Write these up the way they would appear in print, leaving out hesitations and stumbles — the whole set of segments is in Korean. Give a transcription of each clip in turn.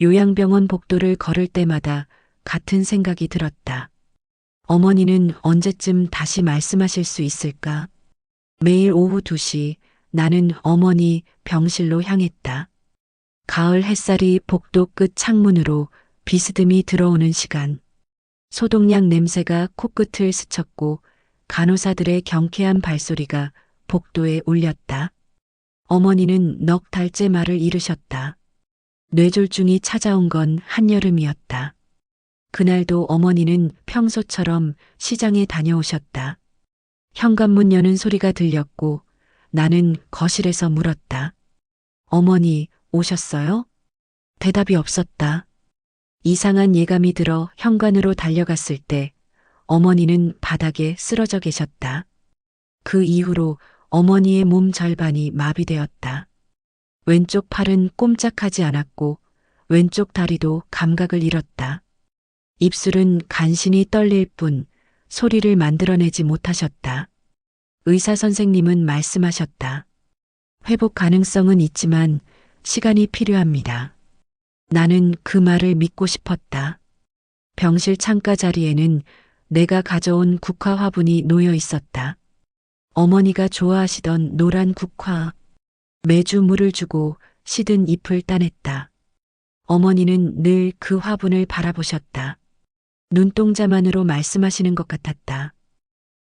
요양병원 복도를 걸을 때마다 같은 생각이 들었다. 어머니는 언제쯤 다시 말씀하실 수 있을까? 매일 오후 2시 나는 어머니 병실로 향했다. 가을 햇살이 복도 끝 창문으로 비스듬히 들어오는 시간. 소독약 냄새가 코끝을 스쳤고 간호사들의 경쾌한 발소리가 복도에 울렸다. 어머니는 넉 달째 말을 잃으셨다. 뇌졸중이 찾아온 건 한여름이었다. 그날도 어머니는 평소처럼 시장에 다녀오셨다. 현관문 여는 소리가 들렸고 나는 거실에서 물었다. 어머니 오셨어요? 대답이 없었다. 이상한 예감이 들어 현관으로 달려갔을 때 어머니는 바닥에 쓰러져 계셨다. 그 이후로 어머니의 몸 절반이 마비되었다. 왼쪽 팔은 꼼짝하지 않았고 왼쪽 다리도 감각을 잃었다. 입술은 간신히 떨릴 뿐 소리를 만들어내지 못하셨다. 의사 선생님은 말씀하셨다. 회복 가능성은 있지만 시간이 필요합니다. 나는 그 말을 믿고 싶었다. 병실 창가 자리에는 내가 가져온 국화 화분이 놓여 있었다. 어머니가 좋아하시던 노란 국화. 매주 물을 주고 시든 잎을 따냈다. 어머니는 늘 그 화분을 바라보셨다. 눈동자만으로 말씀하시는 것 같았다.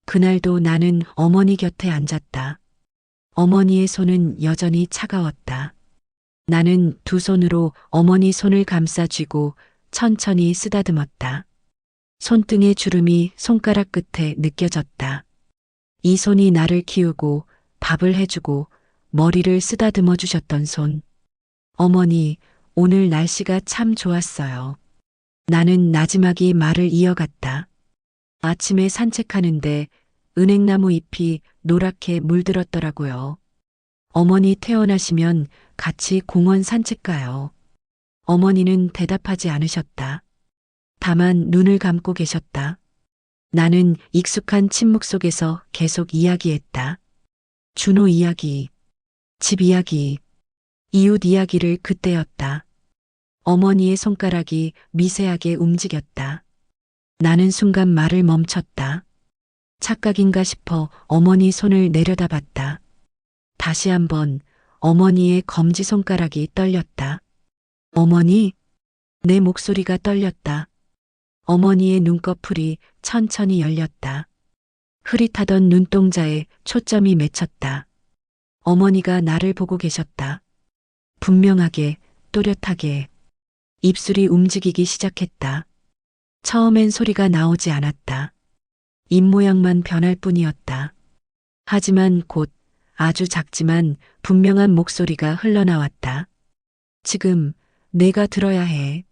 그날도 나는 어머니 곁에 앉았다. 어머니의 손은 여전히 차가웠다. 나는 두 손으로 어머니 손을 감싸 쥐고 천천히 쓰다듬었다. 손등의 주름이 손가락 끝에 느껴졌다. 이 손이 나를 키우고 밥을 해주고 머리를 쓰다듬어 주셨던 손. 어머니, 오늘 날씨가 참 좋았어요. 나는 나지막이 말을 이어갔다. 아침에 산책하는데 은행나무 잎이 노랗게 물들었더라고요. 어머니 퇴원하시면 같이 공원 산책 가요. 어머니는 대답하지 않으셨다. 다만 눈을 감고 계셨다. 나는 익숙한 침묵 속에서 계속 이야기했다. 준호 이야기, 집 이야기, 이웃 이야기를 그때였다. 어머니의 손가락이 미세하게 움직였다. 나는 순간 말을 멈췄다. 착각인가 싶어 어머니 손을 내려다봤다. 다시 한번 어머니의 검지손가락이 떨렸다. 어머니? 내 목소리가 떨렸다. 어머니의 눈꺼풀이 천천히 열렸다. 흐릿하던 눈동자에 초점이 맺혔다. 어머니가 나를 보고 계셨다. 분명하게, 또렷하게. 입술이 움직이기 시작했다. 처음엔 소리가 나오지 않았다. 입모양만 변할 뿐이었다. 하지만 곧 아주 작지만 분명한 목소리가 흘러나왔다. 지금 내가 들어야 해.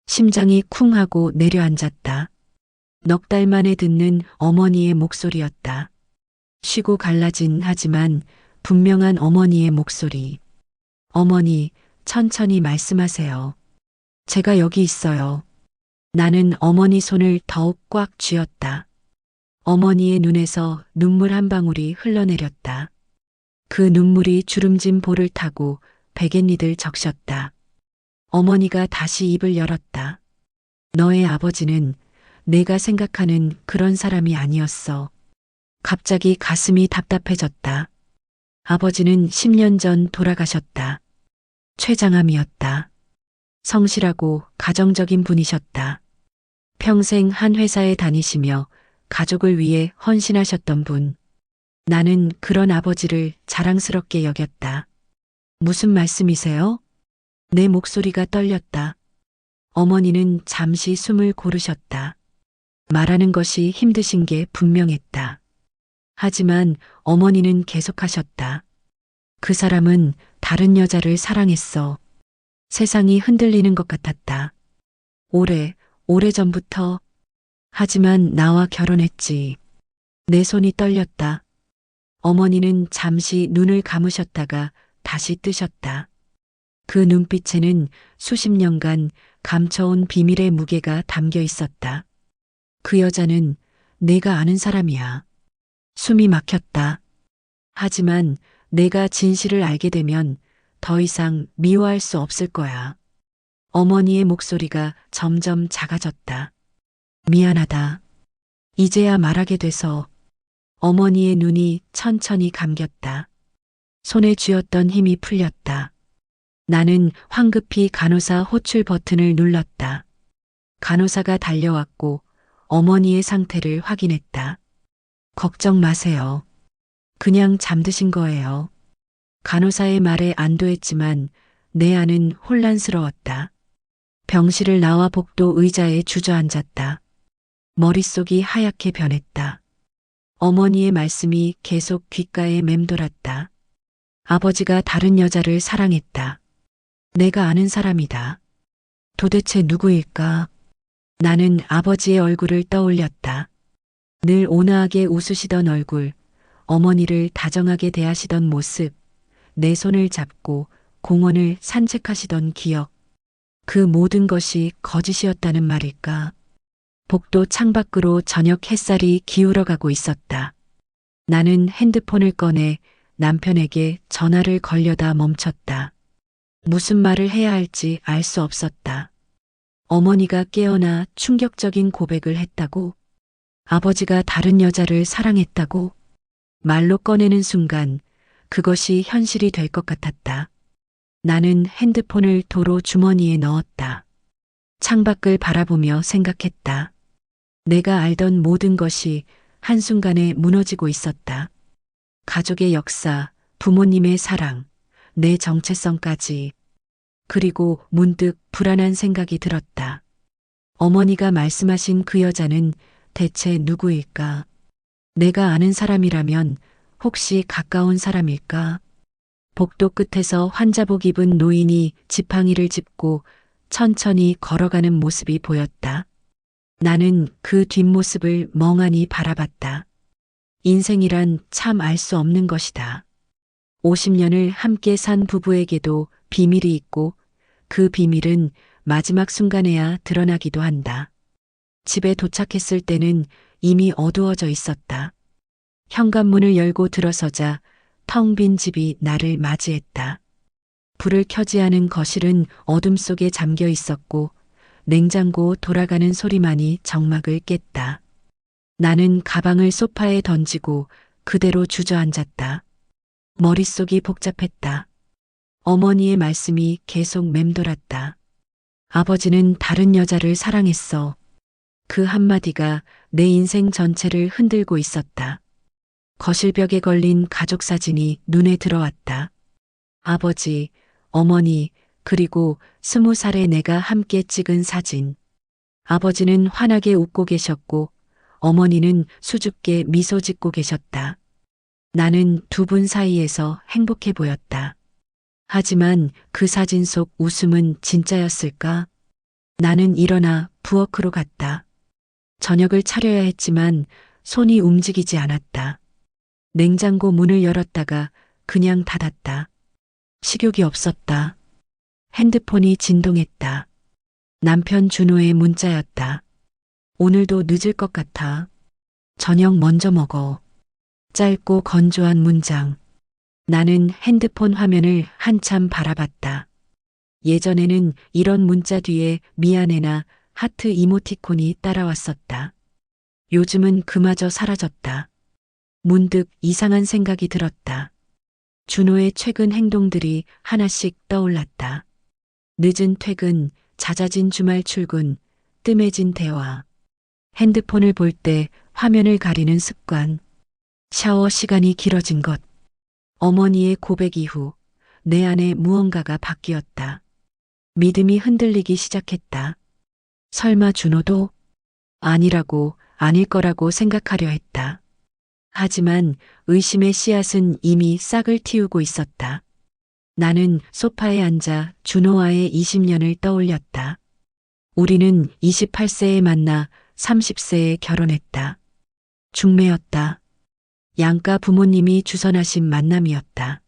심장이 쿵 하고 내려앉았다. 넉 달 만에 듣는 어머니의 목소리였다. 쉬고 갈라진 하지만 분명한 어머니의 목소리. 어머니, 천천히 말씀하세요. 제가 여기 있어요. 나는 어머니 손을 더욱 꽉 쥐었다. 어머니의 눈에서 눈물 한 방울이 흘러내렸다. 그 눈물이 주름진 볼을 타고 베갯니들 적셨다. 어머니가 다시 입을 열었다. 너의 아버지는 내가 생각하는 그런 사람이 아니었어. 갑자기 가슴이 답답해졌다. 아버지는 10년 전 돌아가셨다. 췌장암이었다. 성실하고 가정적인 분이셨다. 평생 한 회사에 다니시며 가족을 위해 헌신하셨던 분. 나는 그런 아버지를 자랑스럽게 여겼다. 무슨 말씀이세요? 내 목소리가 떨렸다. 어머니는 잠시 숨을 고르셨다. 말하는 것이 힘드신 게 분명했다. 하지만 어머니는 계속하셨다. 그 사람은 다른 여자를 사랑했어. 세상이 흔들리는 것 같았다. 오래전부터. 하지만 나와 결혼했지. 내 손이 떨렸다. 어머니는 잠시 눈을 감으셨다가 다시 뜨셨다. 그 눈빛에는 수십 년간 감춰온 비밀의 무게가 담겨 있었다. 그 여자는 내가 아는 사람이야. 숨이 막혔다. 하지만 내가 진실을 알게 되면 더 이상 미워할 수 없을 거야. 어머니의 목소리가 점점 작아졌다. 미안하다. 이제야 말하게 돼서. 어머니의 눈이 천천히 감겼다. 손에 쥐었던 힘이 풀렸다. 나는 황급히 간호사 호출 버튼을 눌렀다. 간호사가 달려왔고 어머니의 상태를 확인했다. 걱정 마세요. 그냥 잠드신 거예요. 간호사의 말에 안도했지만 내 안은 혼란스러웠다. 병실을 나와 복도 의자에 주저앉았다. 머릿속이 하얗게 변했다. 어머니의 말씀이 계속 귓가에 맴돌았다. 아버지가 다른 여자를 사랑했다. 내가 아는 사람이다. 도대체 누구일까? 나는 아버지의 얼굴을 떠올렸다. 늘 온화하게 웃으시던 얼굴, 어머니를 다정하게 대하시던 모습, 내 손을 잡고 공원을 산책하시던 기억. 그 모든 것이 거짓이었다는 말일까? 복도 창밖으로 저녁 햇살이 기울어가고 있었다. 나는 핸드폰을 꺼내 남편에게 전화를 걸려다 멈췄다. 무슨 말을 해야 할지 알 수 없었다. 어머니가 깨어나 충격적인 고백을 했다고? 아버지가 다른 여자를 사랑했다고? 말로 꺼내는 순간 그것이 현실이 될 것 같았다. 나는 핸드폰을 도로 주머니에 넣었다. 창밖을 바라보며 생각했다. 내가 알던 모든 것이 한순간에 무너지고 있었다. 가족의 역사, 부모님의 사랑, 내 정체성까지. 그리고 문득 불안한 생각이 들었다. 어머니가 말씀하신 그 여자는 대체 누구일까? 내가 아는 사람이라면 혹시 가까운 사람일까? 복도 끝에서 환자복 입은 노인이 지팡이를 짚고 천천히 걸어가는 모습이 보였다. 나는 그 뒷모습을 멍하니 바라봤다. 인생이란 참 알 수 없는 것이다. 50년을 함께 산 부부에게도 비밀이 있고 그 비밀은 마지막 순간에야 드러나기도 한다. 집에 도착했을 때는 이미 어두워져 있었다. 현관문을 열고 들어서자 텅 빈 집이 나를 맞이했다. 불을 켜지 않은 거실은 어둠 속에 잠겨 있었고 냉장고 돌아가는 소리만이 정막을 깼다. 나는 가방을 소파에 던지고 그대로 주저앉았다. 머릿속이 복잡했다. 어머니의 말씀이 계속 맴돌았다. 아버지는 다른 여자를 사랑했어. 그 한마디가 내 인생 전체를 흔들고 있었다. 거실벽에 걸린 가족 사진이 눈에 들어왔다. 아버지, 어머니, 그리고 20살의 내가 함께 찍은 사진. 아버지는 환하게 웃고 계셨고 어머니는 수줍게 미소 짓고 계셨다. 나는 두 분 사이에서 행복해 보였다. 하지만 그 사진 속 웃음은 진짜였을까? 나는 일어나 부엌으로 갔다. 저녁을 차려야 했지만 손이 움직이지 않았다. 냉장고 문을 열었다가 그냥 닫았다. 식욕이 없었다. 핸드폰이 진동했다. 남편 준호의 문자였다. 오늘도 늦을 것 같아. 저녁 먼저 먹어. 짧고 건조한 문장. 나는 핸드폰 화면을 한참 바라봤다. 예전에는 이런 문자 뒤에 미안해나 하트 이모티콘이 따라왔었다. 요즘은 그마저 사라졌다. 문득 이상한 생각이 들었다. 준호의 최근 행동들이 하나씩 떠올랐다. 늦은 퇴근, 잦아진 주말 출근, 뜸해진 대화. 핸드폰을 볼 때 화면을 가리는 습관. 샤워 시간이 길어진 것. 어머니의 고백 이후 내 안에 무언가가 바뀌었다. 믿음이 흔들리기 시작했다. 설마 준호도? 아니라고, 아닐 거라고 생각하려 했다. 하지만 의심의 씨앗은 이미 싹을 틔우고 있었다. 나는 소파에 앉아 준호와의 20년을 떠올렸다. 우리는 28세에 만나 30세에 결혼했다. 중매였다. 양가 부모님이 주선하신 만남이었다.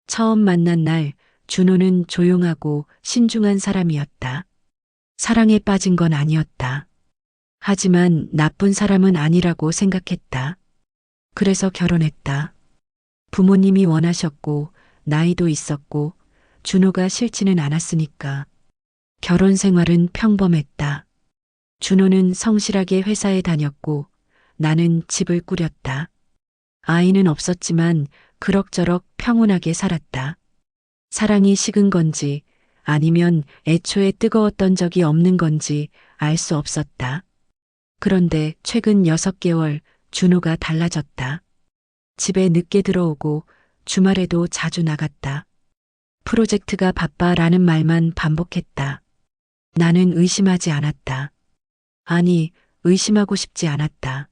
처음 만난 날 준호는 조용하고 신중한 사람이었다. 사랑에 빠진 건 아니었다. 하지만 나쁜 사람은 아니라고 생각했다. 그래서 결혼했다. 부모님이 원하셨고 나이도 있었고 준호가 싫지는 않았으니까. 결혼 생활은 평범했다. 준호는 성실하게 회사에 다녔고 나는 집을 꾸렸다. 아이는 없었지만 그럭저럭 평온하게 살았다. 사랑이 식은 건지 아니면 애초에 뜨거웠던 적이 없는 건지 알 수 없었다. 그런데 최근 6개월 준호가 달라졌다. 집에 늦게 들어오고 주말에도 자주 나갔다. 프로젝트가 바빠라는 말만 반복했다. 나는 의심하지 않았다. 아니, 의심하고 싶지 않았다.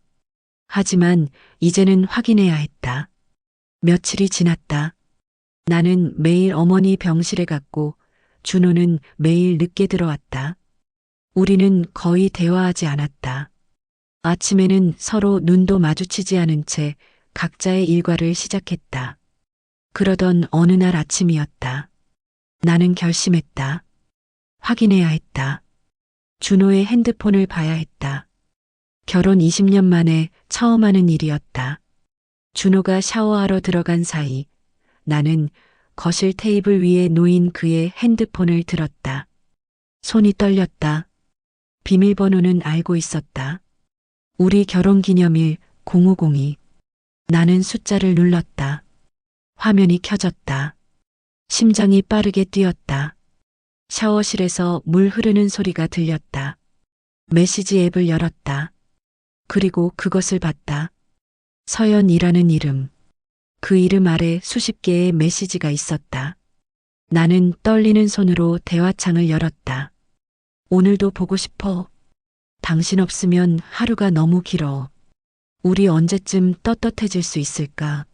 하지만 이제는 확인해야 했다. 며칠이 지났다. 나는 매일 어머니 병실에 갔고 준호는 매일 늦게 들어왔다. 우리는 거의 대화하지 않았다. 아침에는 서로 눈도 마주치지 않은 채 각자의 일과를 시작했다. 그러던 어느 날 아침이었다. 나는 결심했다. 확인해야 했다. 준호의 핸드폰을 봐야 했다. 결혼 20년 만에 처음 하는 일이었다. 준호가 샤워하러 들어간 사이 나는 거실 테이블 위에 놓인 그의 핸드폰을 들었다. 손이 떨렸다. 비밀번호는 알고 있었다. 우리 결혼 기념일 0502. 나는 숫자를 눌렀다. 화면이 켜졌다. 심장이 빠르게 뛰었다. 샤워실에서 물 흐르는 소리가 들렸다. 메시지 앱을 열었다. 그리고 그것을 봤다. 서연이라는 이름. 그 이름 아래 수십 개의 메시지가 있었다. 나는 떨리는 손으로 대화창을 열었다. 오늘도 보고 싶어. 당신 없으면 하루가 너무 길어. 우리 언제쯤 떳떳해질 수 있을까?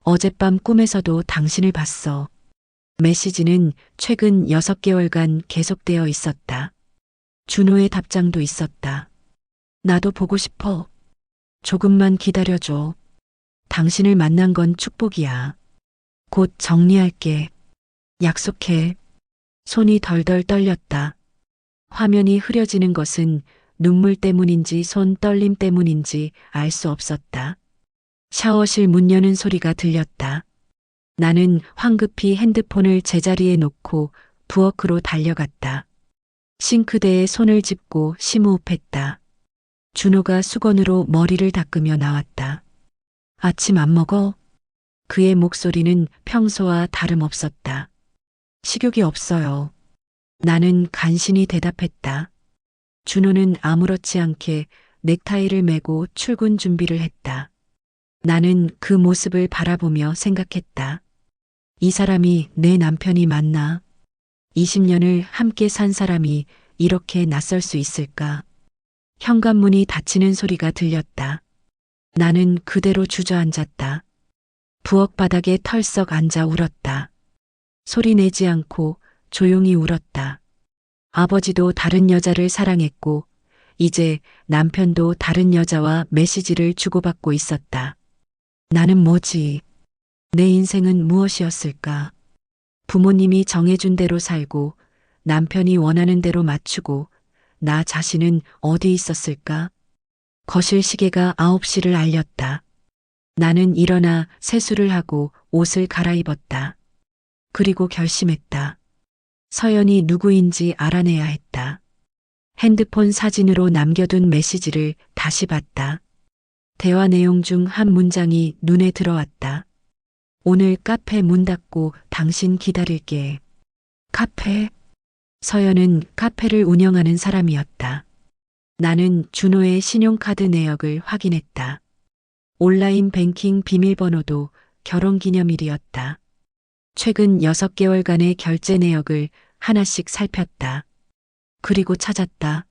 어젯밤 꿈에서도 당신을 봤어. 메시지는 최근 6개월간 계속되어 있었다. 준호의 답장도 있었다. 나도 보고 싶어. 조금만 기다려줘. 당신을 만난 건 축복이야. 곧 정리할게. 약속해. 손이 덜덜 떨렸다. 화면이 흐려지는 것은 눈물 때문인지 손 떨림 때문인지 알 수 없었다. 샤워실 문 여는 소리가 들렸다. 나는 황급히 핸드폰을 제자리에 놓고 부엌으로 달려갔다. 싱크대에 손을 짚고 심호흡했다. 준호가 수건으로 머리를 닦으며 나왔다. 아침 안 먹어? 그의 목소리는 평소와 다름없었다. 식욕이 없어요. 나는 간신히 대답했다. 준호는 아무렇지 않게 넥타이를 매고 출근 준비를 했다. 나는 그 모습을 바라보며 생각했다. 이 사람이 내 남편이 맞나? 20년을 함께 산 사람이 이렇게 낯설 수 있을까? 현관문이 닫히는 소리가 들렸다. 나는 그대로 주저앉았다. 부엌 바닥에 털썩 앉아 울었다. 소리 내지 않고 조용히 울었다. 아버지도 다른 여자를 사랑했고 이제 남편도 다른 여자와 메시지를 주고받고 있었다. 나는 뭐지? 내 인생은 무엇이었을까? 부모님이 정해준 대로 살고 남편이 원하는 대로 맞추고 나 자신은 어디 있었을까? 거실 시계가 9시를 알렸다. 나는 일어나 세수를 하고 옷을 갈아입었다. 그리고 결심했다. 서연이 누구인지 알아내야 했다. 핸드폰 사진으로 남겨둔 메시지를 다시 봤다. 대화 내용 중 한 문장이 눈에 들어왔다. 오늘 카페 문 닫고 당신 기다릴게. 카페? 서연은 카페를 운영하는 사람이었다. 나는 준호의 신용카드 내역을 확인했다. 온라인 뱅킹 비밀번호도 결혼기념일이었다. 최근 6개월간의 결제 내역을 하나씩 살폈다. 그리고 찾았다.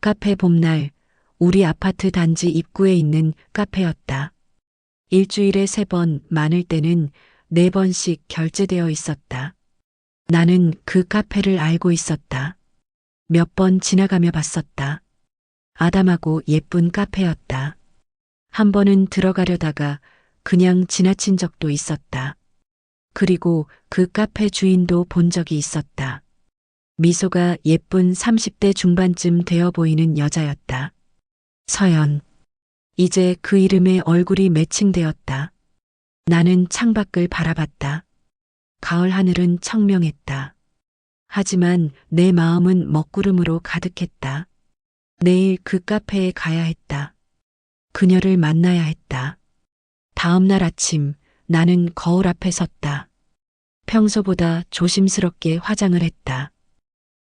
카페 봄날, 우리 아파트 단지 입구에 있는 카페였다. 일주일에 3번, 많을 때는 4번씩 결제되어 있었다. 나는 그 카페를 알고 있었다. 몇 번 지나가며 봤었다. 아담하고 예쁜 카페였다. 한 번은 들어가려다가 그냥 지나친 적도 있었다. 그리고 그 카페 주인도 본 적이 있었다. 미소가 예쁜 30대 중반쯤 되어 보이는 여자였다. 서연. 이제 그 이름에 얼굴이 매칭되었다. 나는 창밖을 바라봤다. 가을 하늘은 청명했다. 하지만 내 마음은 먹구름으로 가득했다. 내일 그 카페에 가야 했다. 그녀를 만나야 했다. 다음 날 아침 나는 거울 앞에 섰다. 평소보다 조심스럽게 화장을 했다.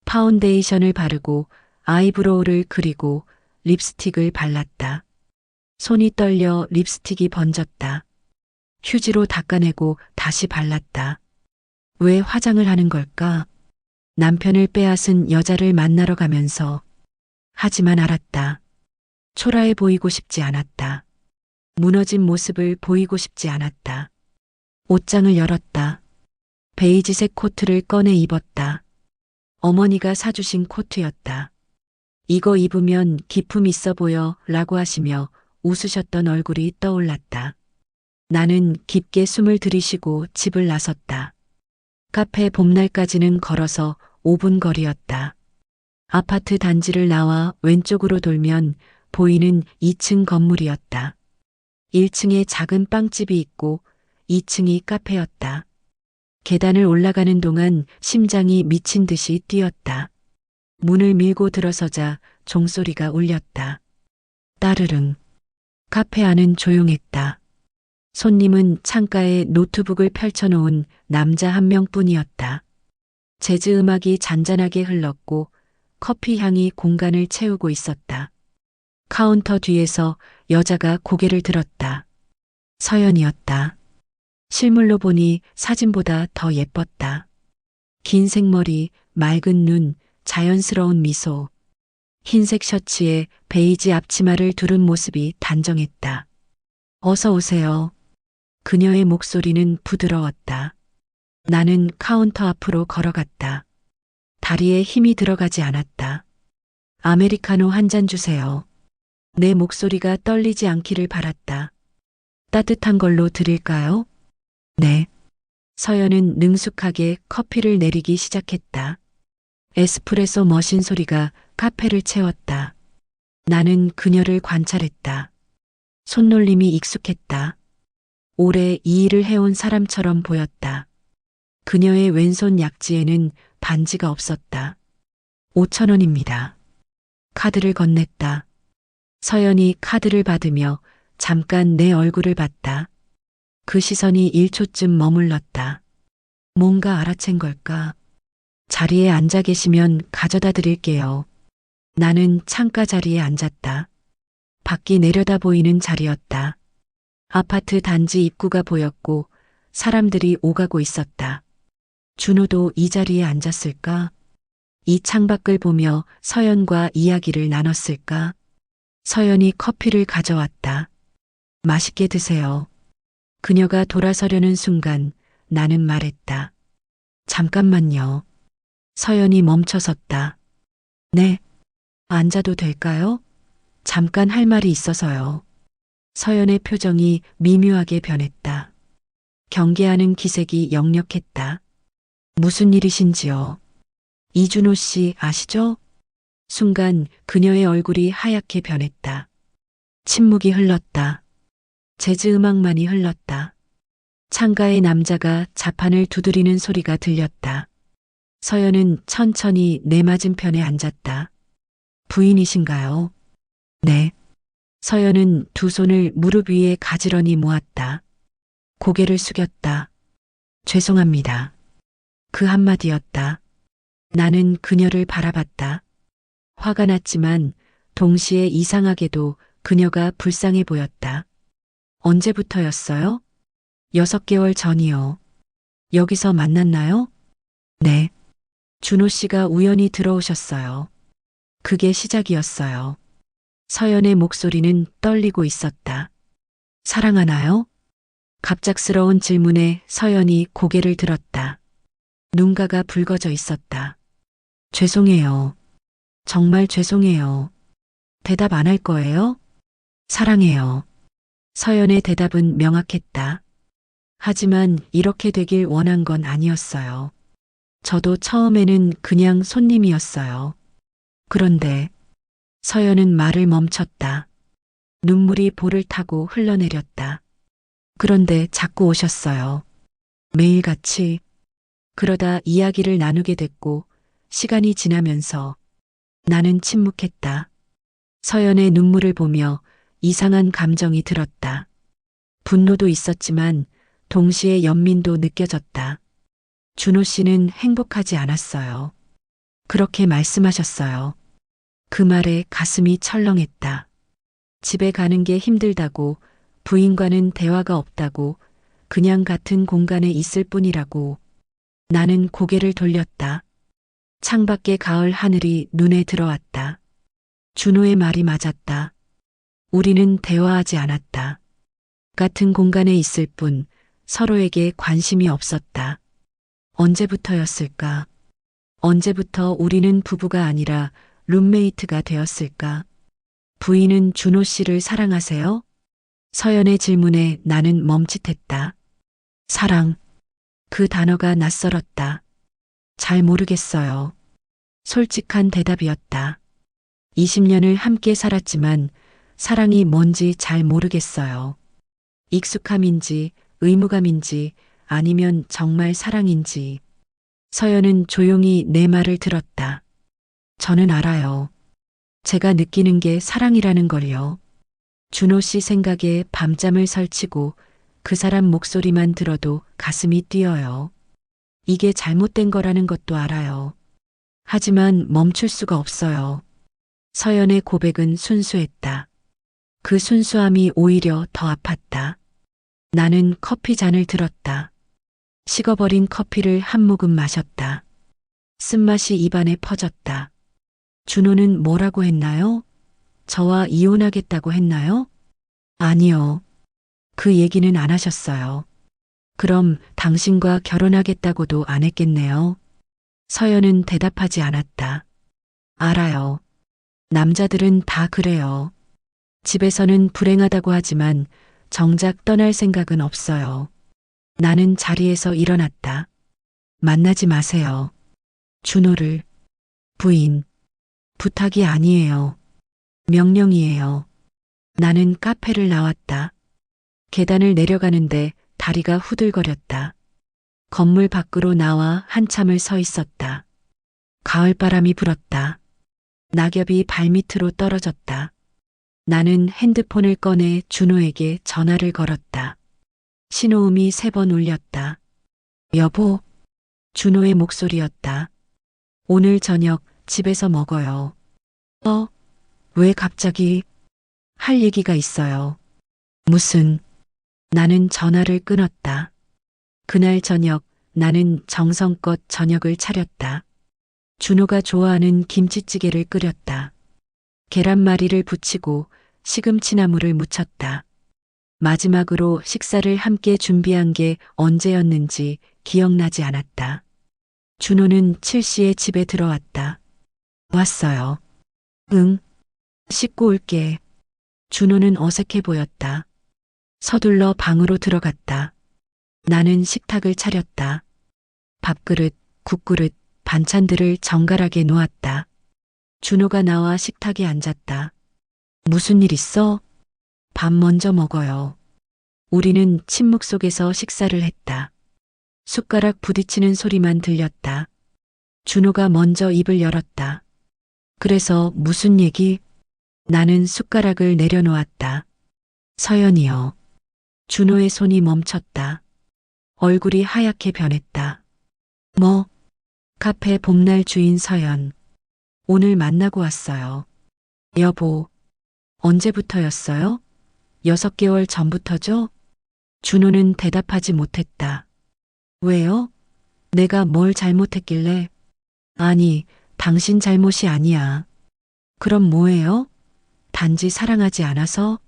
파운데이션을 바르고 아이브로우를 그리고 립스틱을 발랐다. 손이 떨려 립스틱이 번졌다. 휴지로 닦아내고 다시 발랐다. 왜 화장을 하는 걸까? 남편을 빼앗은 여자를 만나러 가면서. 하지만 알았다. 초라해 보이고 싶지 않았다. 무너진 모습을 보이고 싶지 않았다. 옷장을 열었다. 베이지색 코트를 꺼내 입었다. 어머니가 사주신 코트였다. 이거 입으면 기품 있어 보여 라고 하시며 웃으셨던 얼굴이 떠올랐다. 나는 깊게 숨을 들이쉬고 집을 나섰다. 카페 봄날까지는 걸어서 5분 거리였다. 아파트 단지를 나와 왼쪽으로 돌면 보이는 2층 건물이었다. 1층에 작은 빵집이 있고 2층이 카페였다. 계단을 올라가는 동안 심장이 미친 듯이 뛰었다. 문을 밀고 들어서자 종소리가 울렸다. 따르릉. 카페 안은 조용했다. 손님은 창가에 노트북을 펼쳐놓은 남자 한 명뿐이었다. 재즈 음악이 잔잔하게 흘렀고 커피 향이 공간을 채우고 있었다. 카운터 뒤에서 여자가 고개를 들었다. 서연이었다. 실물로 보니 사진보다 더 예뻤다. 긴 생머리, 맑은 눈, 자연스러운 미소. 흰색 셔츠에 베이지 앞치마를 두른 모습이 단정했다. 어서 오세요. 그녀의 목소리는 부드러웠다. 나는 카운터 앞으로 걸어갔다. 다리에 힘이 들어가지 않았다. 아메리카노 한 잔 주세요. 내 목소리가 떨리지 않기를 바랐다. 따뜻한 걸로 드릴까요? 네. 서연은 능숙하게 커피를 내리기 시작했다. 에스프레소 머신 소리가 카페를 채웠다. 나는 그녀를 관찰했다. 손놀림이 익숙했다. 오래 이 일을 해온 사람처럼 보였다. 그녀의 왼손 약지에는 반지가 없었다. 5,000원입니다. 카드를 건넸다. 서연이 카드를 받으며 잠깐 내 얼굴을 봤다. 그 시선이 1초쯤 머물렀다. 뭔가 알아챈 걸까? 자리에 앉아 계시면 가져다 드릴게요. 나는 창가 자리에 앉았다. 밖이 내려다 보이는 자리였다. 아파트 단지 입구가 보였고 사람들이 오가고 있었다. 준호도 이 자리에 앉았을까? 이 창밖을 보며 서연과 이야기를 나눴을까? 서연이 커피를 가져왔다. 맛있게 드세요. 그녀가 돌아서려는 순간 나는 말했다. 잠깐만요. 서연이 멈춰섰다. 네. 앉아도 될까요? 잠깐 할 말이 있어서요. 서연의 표정이 미묘하게 변했다. 경계하는 기색이 역력했다. 무슨 일이신지요? 이준호 씨 아시죠? 순간 그녀의 얼굴이 하얗게 변했다. 침묵이 흘렀다. 재즈 음악만이 흘렀다. 창가에 남자가 자판을 두드리는 소리가 들렸다. 서연은 천천히 내 맞은편에 앉았다. 부인이신가요? 네. 서연은 두 손을 무릎 위에 가지런히 모았다. 고개를 숙였다. 죄송합니다. 그 한마디였다. 나는 그녀를 바라봤다. 화가 났지만 동시에 이상하게도 그녀가 불쌍해 보였다. 언제부터였어요? 6개월 전이요. 여기서 만났나요? 네. 준호 씨가 우연히 들어오셨어요. 그게 시작이었어요. 서연의 목소리는 떨리고 있었다. 사랑하나요? 갑작스러운 질문에 서연이 고개를 들었다. 눈가가 붉어져 있었다. 죄송해요. 정말 죄송해요. 대답 안 할 거예요? 사랑해요. 서연의 대답은 명확했다. 하지만 이렇게 되길 원한 건 아니었어요. 저도 처음에는 그냥 손님이었어요. 그런데 서연은 말을 멈췄다. 눈물이 볼을 타고 흘러내렸다. 그런데 자꾸 오셨어요. 매일같이. 그러다 이야기를 나누게 됐고 시간이 지나면서 나는 침묵했다. 서연의 눈물을 보며 이상한 감정이 들었다. 분노도 있었지만 동시에 연민도 느껴졌다. 준호 씨는 행복하지 않았어요. 그렇게 말씀하셨어요. 그 말에 가슴이 철렁했다. 집에 가는 게 힘들다고, 부인과는 대화가 없다고, 그냥 같은 공간에 있을 뿐이라고. 나는 고개를 돌렸다. 창밖의 가을 하늘이 눈에 들어왔다. 준호의 말이 맞았다. 우리는 대화하지 않았다. 같은 공간에 있을 뿐 서로에게 관심이 없었다. 언제부터였을까? 언제부터 우리는 부부가 아니라 룸메이트가 되었을까? 부인은 준호 씨를 사랑하세요? 서연의 질문에 나는 멈칫했다. 사랑. 그 단어가 낯설었다. 잘 모르겠어요. 솔직한 대답이었다. 20년을 함께 살았지만 사랑이 뭔지 잘 모르겠어요. 익숙함인지 의무감인지 아니면 정말 사랑인지. 서연은 조용히 내 말을 들었다. 저는 알아요. 제가 느끼는 게 사랑이라는 걸요. 준호 씨 생각에 밤잠을 설치고 그 사람 목소리만 들어도 가슴이 뛰어요. 이게 잘못된 거라는 것도 알아요. 하지만 멈출 수가 없어요. 서연의 고백은 순수했다. 그 순수함이 오히려 더 아팠다. 나는 커피 잔을 들었다. 식어버린 커피를 한 모금 마셨다. 쓴맛이 입안에 퍼졌다. 준호는 뭐라고 했나요? 저와 이혼하겠다고 했나요? 아니요. 그 얘기는 안 하셨어요. 그럼 당신과 결혼하겠다고도 안 했겠네요. 서연은 대답하지 않았다. 알아요. 남자들은 다 그래요. 집에서는 불행하다고 하지만 정작 떠날 생각은 없어요. 나는 자리에서 일어났다. 만나지 마세요. 준호를. 부인. 부탁이 아니에요. 명령이에요. 나는 카페를 나왔다. 계단을 내려가는데 다리가 후들거렸다. 건물 밖으로 나와 한참을 서 있었다. 가을바람이 불었다. 낙엽이 발밑으로 떨어졌다. 나는 핸드폰을 꺼내 준호에게 전화를 걸었다. 신호음이 3번 울렸다. 여보, 준호의 목소리였다. 오늘 저녁 집에서 먹어요. 왜 갑자기? 할 얘기가 있어요. 무슨? 나는 전화를 끊었다. 그날 저녁 나는 정성껏 저녁을 차렸다. 준호가 좋아하는 김치찌개를 끓였다. 계란말이를 부치고 시금치나물을 무쳤다. 마지막으로 식사를 함께 준비한 게 언제였는지 기억나지 않았다. 준호는 7시에 집에 들어왔다. 왔어요. 응. 씻고 올게. 준호는 어색해 보였다. 서둘러 방으로 들어갔다. 나는 식탁을 차렸다. 밥그릇, 국그릇, 반찬들을 정갈하게 놓았다. 준호가 나와 식탁에 앉았다. 무슨 일 있어? 밥 먼저 먹어요. 우리는 침묵 속에서 식사를 했다. 숟가락 부딪히는 소리만 들렸다. 준호가 먼저 입을 열었다. 그래서 무슨 얘기? 나는 숟가락을 내려놓았다. 서연이요. 준호의 손이 멈췄다. 얼굴이 하얗게 변했다. 뭐? 카페 봄날 주인 서연. 오늘 만나고 왔어요. 여보. 언제부터였어요? 6개월 전부터죠? 준호는 대답하지 못했다. 왜요? 내가 뭘 잘못했길래? 아니, 당신 잘못이 아니야. 그럼 뭐예요? 단지 사랑하지 않아서?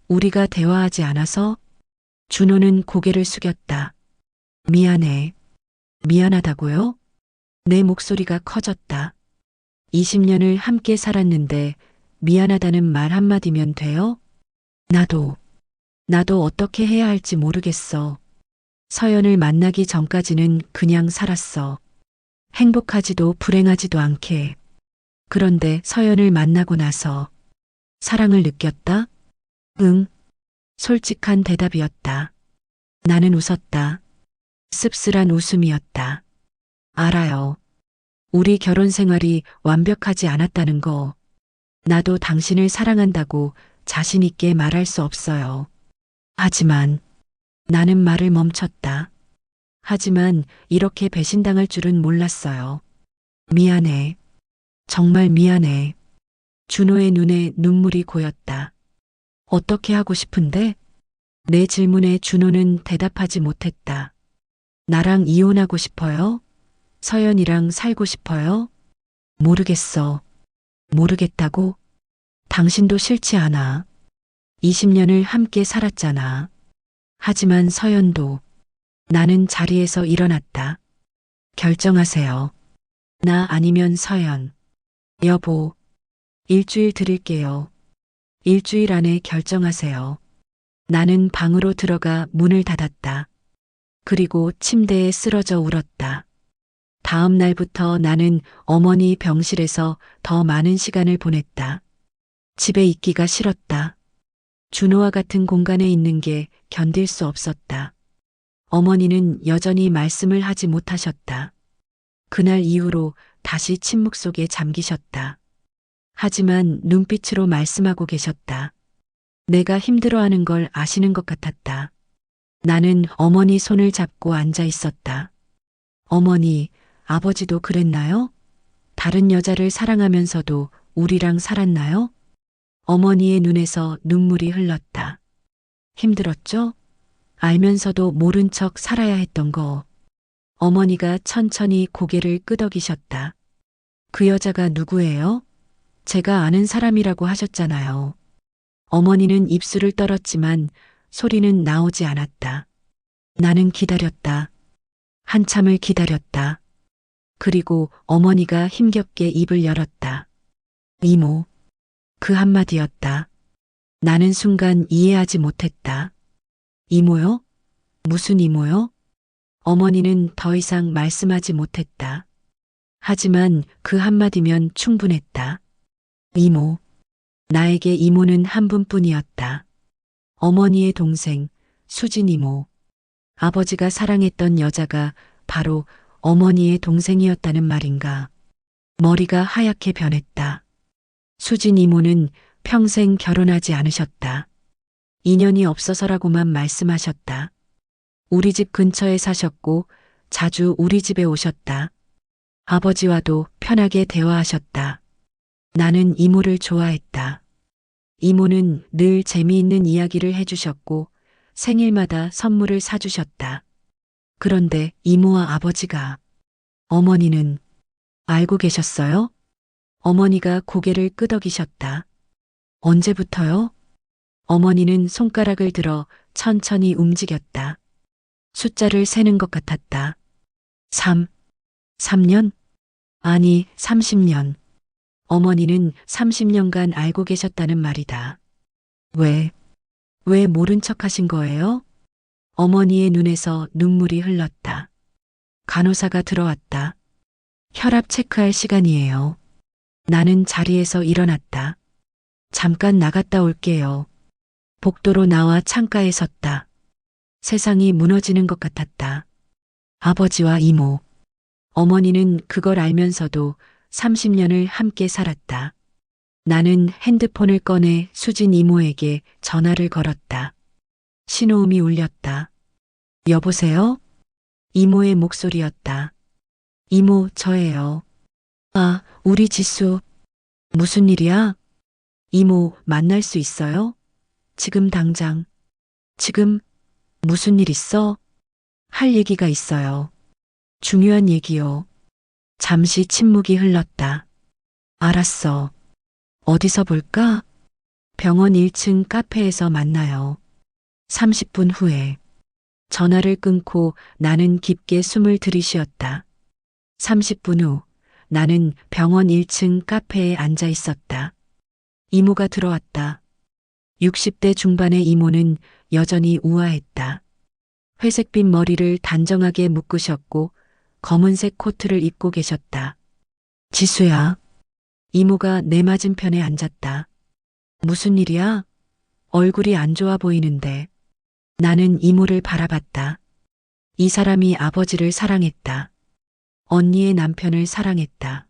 우리가 대화하지 않아서? 준호는 고개를 숙였다. 미안해. 미안하다고요? 내 목소리가 커졌다. 20년을 함께 살았는데 미안하다는 말 한마디면 돼요? 나도 어떻게 해야 할지 모르겠어. 서연을 만나기 전까지는 그냥 살았어. 행복하지도 불행하지도 않게. 그런데 서연을 만나고 나서 사랑을 느꼈다? 응. 솔직한 대답이었다. 나는 웃었다. 씁쓸한 웃음이었다. 알아요. 우리 결혼 생활이 완벽하지 않았다는 거, 나도 당신을 사랑한다고 자신 있게 말할 수 없어요. 하지만 나는 말을 멈췄다. 하지만 이렇게 배신당할 줄은 몰랐어요. 미안해. 정말 미안해. 준호의 눈에 눈물이 고였다. 어떻게 하고 싶은데? 내 질문에 준호는 대답하지 못했다. 나랑 이혼하고 싶어요? 서연이랑 살고 싶어요? 모르겠어. 모르겠다고? 당신도 싫지 않아. 20년을 함께 살았잖아. 하지만 서연도. 나는 자리에서 일어났다. 결정하세요. 나 아니면 서연. 여보, 일주일 드릴게요. 일주일 안에 결정하세요. 나는 방으로 들어가 문을 닫았다. 그리고 침대에 쓰러져 울었다. 다음 날부터 나는 어머니 병실에서 더 많은 시간을 보냈다. 집에 있기가 싫었다. 준호와 같은 공간에 있는 게 견딜 수 없었다. 어머니는 여전히 말씀을 하지 못하셨다. 그날 이후로 다시 침묵 속에 잠기셨다. 하지만 눈빛으로 말씀하고 계셨다. 내가 힘들어하는 걸 아시는 것 같았다. 나는 어머니 손을 잡고 앉아 있었다. 어머니, 아버지도 그랬나요? 다른 여자를 사랑하면서도 우리랑 살았나요? 어머니의 눈에서 눈물이 흘렀다. 힘들었죠? 알면서도 모른 척 살아야 했던 거. 어머니가 천천히 고개를 끄덕이셨다. 그 여자가 누구예요? 제가 아는 사람이라고 하셨잖아요. 어머니는 입술을 떨었지만 소리는 나오지 않았다. 나는 기다렸다. 한참을 기다렸다. 그리고 어머니가 힘겹게 입을 열었다. 이모. 그 한마디였다. 나는 순간 이해하지 못했다. 이모요? 무슨 이모요? 어머니는 더 이상 말씀하지 못했다. 하지만 그 한마디면 충분했다. 이모. 나에게 이모는 한 분뿐이었다. 어머니의 동생, 수진 이모. 아버지가 사랑했던 여자가 바로 어머니의 동생이었다는 말인가. 머리가 하얗게 변했다. 수진 이모는 평생 결혼하지 않으셨다. 인연이 없어서라고만 말씀하셨다. 우리 집 근처에 사셨고 자주 우리 집에 오셨다. 아버지와도 편하게 대화하셨다. 나는 이모를 좋아했다. 이모는 늘 재미있는 이야기를 해주셨고 생일마다 선물을 사주셨다. 그런데 이모와 아버지가, 어머니는 알고 계셨어요? 어머니가 고개를 끄덕이셨다. 언제부터요? 어머니는 손가락을 들어 천천히 움직였다. 숫자를 세는 것 같았다. 3년? 아니, 30년. 어머니는 30년간 알고 계셨다는 말이다. 왜 모른 척 하신 거예요? 어머니의 눈에서 눈물이 흘렀다. 간호사가 들어왔다. 혈압 체크할 시간이에요. 나는 자리에서 일어났다. 잠깐 나갔다 올게요. 복도로 나와 창가에 섰다. 세상이 무너지는 것 같았다. 아버지와 이모. 어머니는 그걸 알면서도 30년을 함께 살았다. 나는 핸드폰을 꺼내 수진 이모에게 전화를 걸었다. 신호음이 울렸다. 여보세요? 이모의 목소리였다. 이모, 저예요. 아, 우리 지수. 무슨 일이야? 이모, 만날 수 있어요? 지금 당장. 지금 무슨 일 있어? 할 얘기가 있어요. 중요한 얘기요. 잠시 침묵이 흘렀다. 알았어. 어디서 볼까? 병원 1층 카페에서 만나요. 30분 후에. 전화를 끊고 나는 깊게 숨을 들이쉬었다. 30분 후 나는 병원 1층 카페에 앉아 있었다. 이모가 들어왔다. 60대 중반의 이모는 여전히 우아했다. 회색빛 머리를 단정하게 묶으셨고 검은색 코트를 입고 계셨다. 지수야. 이모가 내 맞은편에 앉았다. 무슨 일이야? 얼굴이 안 좋아 보이는데. 나는 이모를 바라봤다. 이 사람이 아버지를 사랑했다. 언니의 남편을 사랑했다.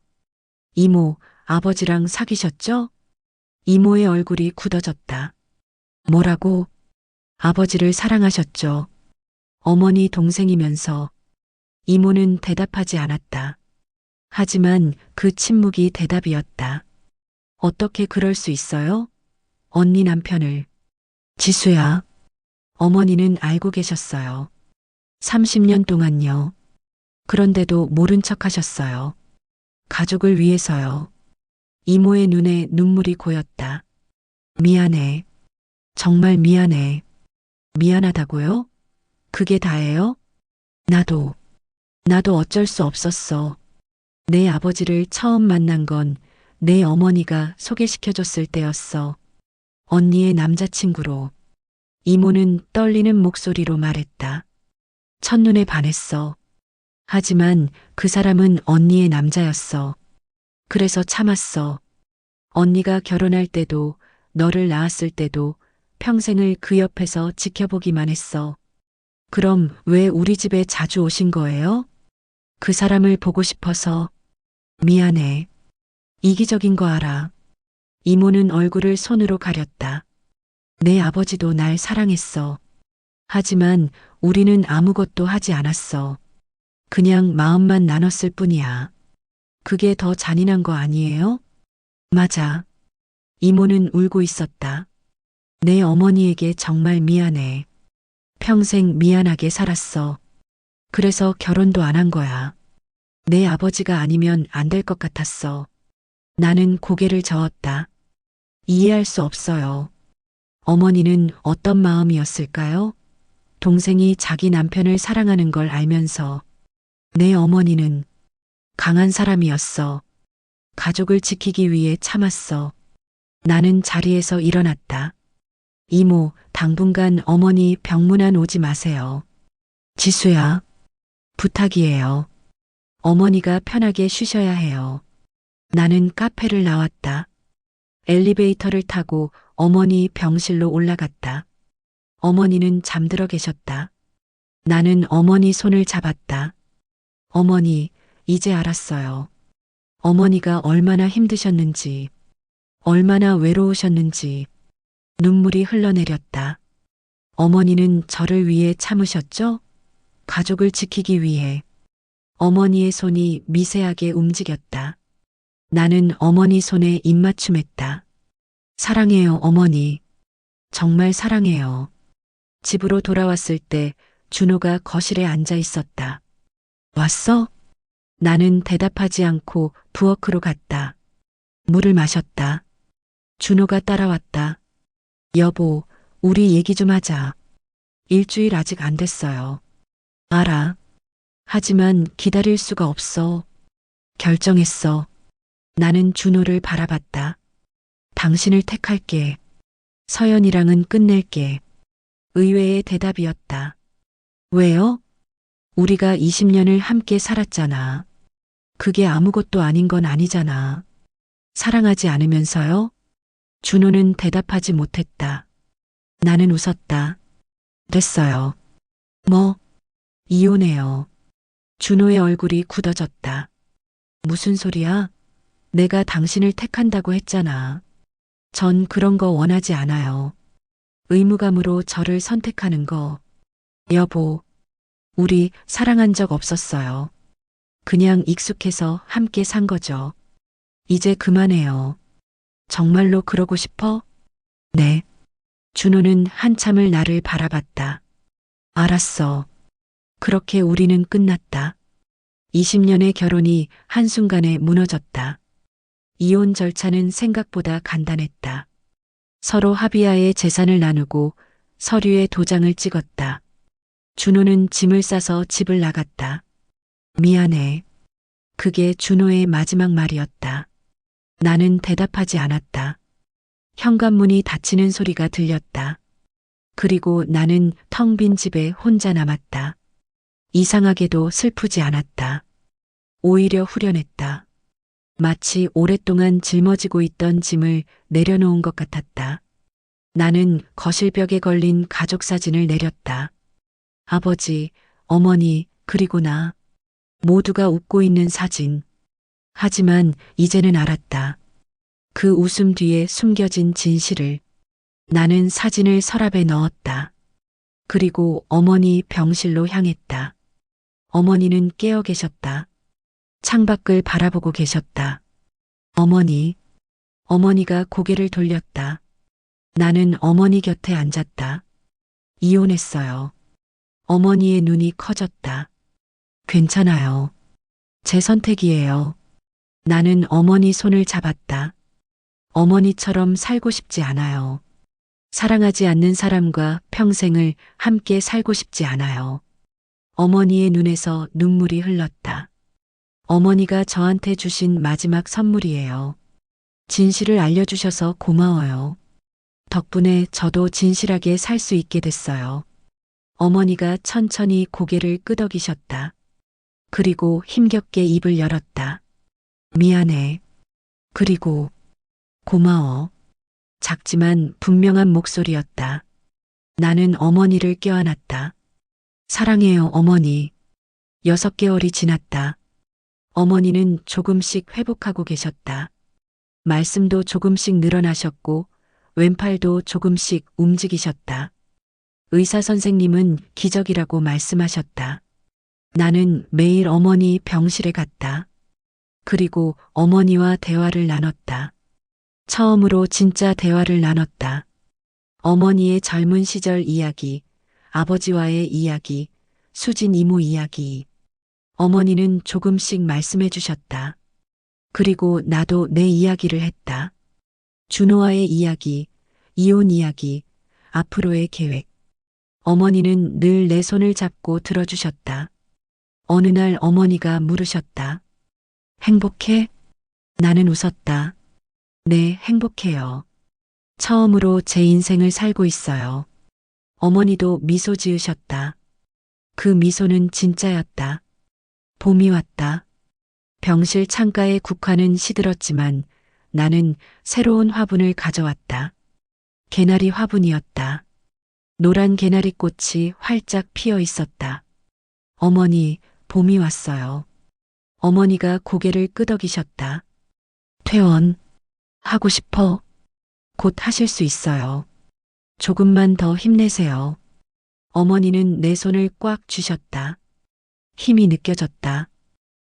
이모, 아버지랑 사귀셨죠? 이모의 얼굴이 굳어졌다. 뭐라고? 아버지를 사랑하셨죠. 어머니 동생이면서 이모는 대답하지 않았다. 하지만 그 침묵이 대답이었다. 어떻게 그럴 수 있어요? 언니 남편을. 지수야. 어머니는 알고 계셨어요. 30년 동안요. 그런데도 모른 척 하셨어요. 가족을 위해서요. 이모의 눈에 눈물이 고였다. 미안해. 정말 미안해. 미안하다고요? 그게 다예요? 나도 어쩔 수 없었어. 내 아버지를 처음 만난 건 내 어머니가 소개시켜줬을 때였어. 언니의 남자친구로. 이모는 떨리는 목소리로 말했다. 첫눈에 반했어. 하지만 그 사람은 언니의 남자였어. 그래서 참았어. 언니가 결혼할 때도 너를 낳았을 때도 평생을 그 옆에서 지켜보기만 했어. 그럼 왜 우리 집에 자주 오신 거예요? 그 사람을 보고 싶어서. 미안해. 이기적인 거 알아. 이모는 얼굴을 손으로 가렸다. 내 아버지도 날 사랑했어. 하지만 우리는 아무것도 하지 않았어. 그냥 마음만 나눴을 뿐이야. 그게 더 잔인한 거 아니에요? 맞아. 이모는 울고 있었다. 내 어머니에게 정말 미안해. 평생 미안하게 살았어. 그래서 결혼도 안 한 거야. 내 아버지가 아니면 안 될 것 같았어. 나는 고개를 저었다. 이해할 수 없어요. 어머니는 어떤 마음이었을까요? 동생이 자기 남편을 사랑하는 걸 알면서. 내 어머니는 강한 사람이었어. 가족을 지키기 위해 참았어. 나는 자리에서 일어났다. 이모, 당분간 어머니 병문안 오지 마세요. 지수야, 부탁이에요. 어머니가 편하게 쉬셔야 해요. 나는 카페를 나왔다. 엘리베이터를 타고 어머니 병실로 올라갔다. 어머니는 잠들어 계셨다. 나는 어머니 손을 잡았다. 어머니, 이제 알았어요. 어머니가 얼마나 힘드셨는지, 얼마나 외로우셨는지. 눈물이 흘러내렸다. 어머니는 저를 위해 참으셨죠? 가족을 지키기 위해. 어머니의 손이 미세하게 움직였다. 나는 어머니 손에 입맞춤했다. 사랑해요, 어머니. 정말 사랑해요. 집으로 돌아왔을 때 준호가 거실에 앉아 있었다. 왔어? 나는 대답하지 않고 부엌으로 갔다. 물을 마셨다. 준호가 따라왔다. 여보, 우리 얘기 좀 하자. 일주일 아직 안 됐어요. 알아. 하지만 기다릴 수가 없어. 결정했어. 나는 준호를 바라봤다. 당신을 택할게. 서연이랑은 끝낼게. 의외의 대답이었다. 왜요? 우리가 20년을 함께 살았잖아. 그게 아무것도 아닌 건 아니잖아. 사랑하지 않으면서요? 준호는 대답하지 못했다. 나는 웃었다. 됐어요. 뭐? 이혼해요. 준호의 얼굴이 굳어졌다. 무슨 소리야? 내가 당신을 택한다고 했잖아. 전 그런 거 원하지 않아요. 의무감으로 저를 선택하는 거. 여보, 우리 사랑한 적 없었어요. 그냥 익숙해서 함께 산 거죠. 이제 그만해요. 정말로 그러고 싶어? 네. 준호는 한참을 나를 바라봤다. 알았어. 그렇게 우리는 끝났다. 20년의 결혼이 한순간에 무너졌다. 이혼 절차는 생각보다 간단했다. 서로 합의하에 재산을 나누고 서류에 도장을 찍었다. 준호는 짐을 싸서 집을 나갔다. 미안해. 그게 준호의 마지막 말이었다. 나는 대답하지 않았다. 현관문이 닫히는 소리가 들렸다. 그리고 나는 텅 빈 집에 혼자 남았다. 이상하게도 슬프지 않았다. 오히려 후련했다. 마치 오랫동안 짊어지고 있던 짐을 내려놓은 것 같았다. 나는 거실벽에 걸린 가족 사진을 내렸다. 아버지, 어머니, 그리고 나. 모두가 웃고 있는 사진. 하지만 이제는 알았다. 그 웃음 뒤에 숨겨진 진실을. 나는 사진을 서랍에 넣었다. 그리고 어머니 병실로 향했다. 어머니는 깨어 계셨다. 창밖을 바라보고 계셨다. 어머니. 어머니가 고개를 돌렸다. 나는 어머니 곁에 앉았다. 이혼했어요. 어머니의 눈이 커졌다. 괜찮아요. 제 선택이에요. 나는 어머니 손을 잡았다. 어머니처럼 살고 싶지 않아요. 사랑하지 않는 사람과 평생을 함께 살고 싶지 않아요. 어머니의 눈에서 눈물이 흘렀다. 어머니가 저한테 주신 마지막 선물이에요. 진실을 알려주셔서 고마워요. 덕분에 저도 진실하게 살 수 있게 됐어요. 어머니가 천천히 고개를 끄덕이셨다. 그리고 힘겹게 입을 열었다. 미안해. 그리고 고마워. 작지만 분명한 목소리였다. 나는 어머니를 껴안았다. 사랑해요, 어머니. 6개월이 지났다. 어머니는 조금씩 회복하고 계셨다. 말씀도 조금씩 늘어나셨고 왼팔도 조금씩 움직이셨다. 의사 선생님은 기적이라고 말씀하셨다. 나는 매일 어머니 병실에 갔다. 그리고 어머니와 대화를 나눴다. 처음으로 진짜 대화를 나눴다. 어머니의 젊은 시절 이야기, 아버지와의 이야기, 수진 이모 이야기. 어머니는 조금씩 말씀해 주셨다. 그리고 나도 내 이야기를 했다. 준호와의 이야기, 이혼 이야기, 앞으로의 계획. 어머니는 늘 내 손을 잡고 들어주셨다. 어느 날 어머니가 물으셨다. 행복해? 나는 웃었다. 네, 행복해요. 처음으로 제 인생을 살고 있어요. 어머니도 미소 지으셨다. 그 미소는 진짜였다. 봄이 왔다. 병실 창가에 국화는 시들었지만 나는 새로운 화분을 가져왔다. 개나리 화분이었다. 노란 개나리 꽃이 활짝 피어 있었다. 어머니, 봄이 왔어요. 어머니가 고개를 끄덕이셨다. 퇴원, 하고 싶어. 곧 하실 수 있어요. 조금만 더 힘내세요. 어머니는 내 손을 꽉 쥐셨다. 힘이 느껴졌다.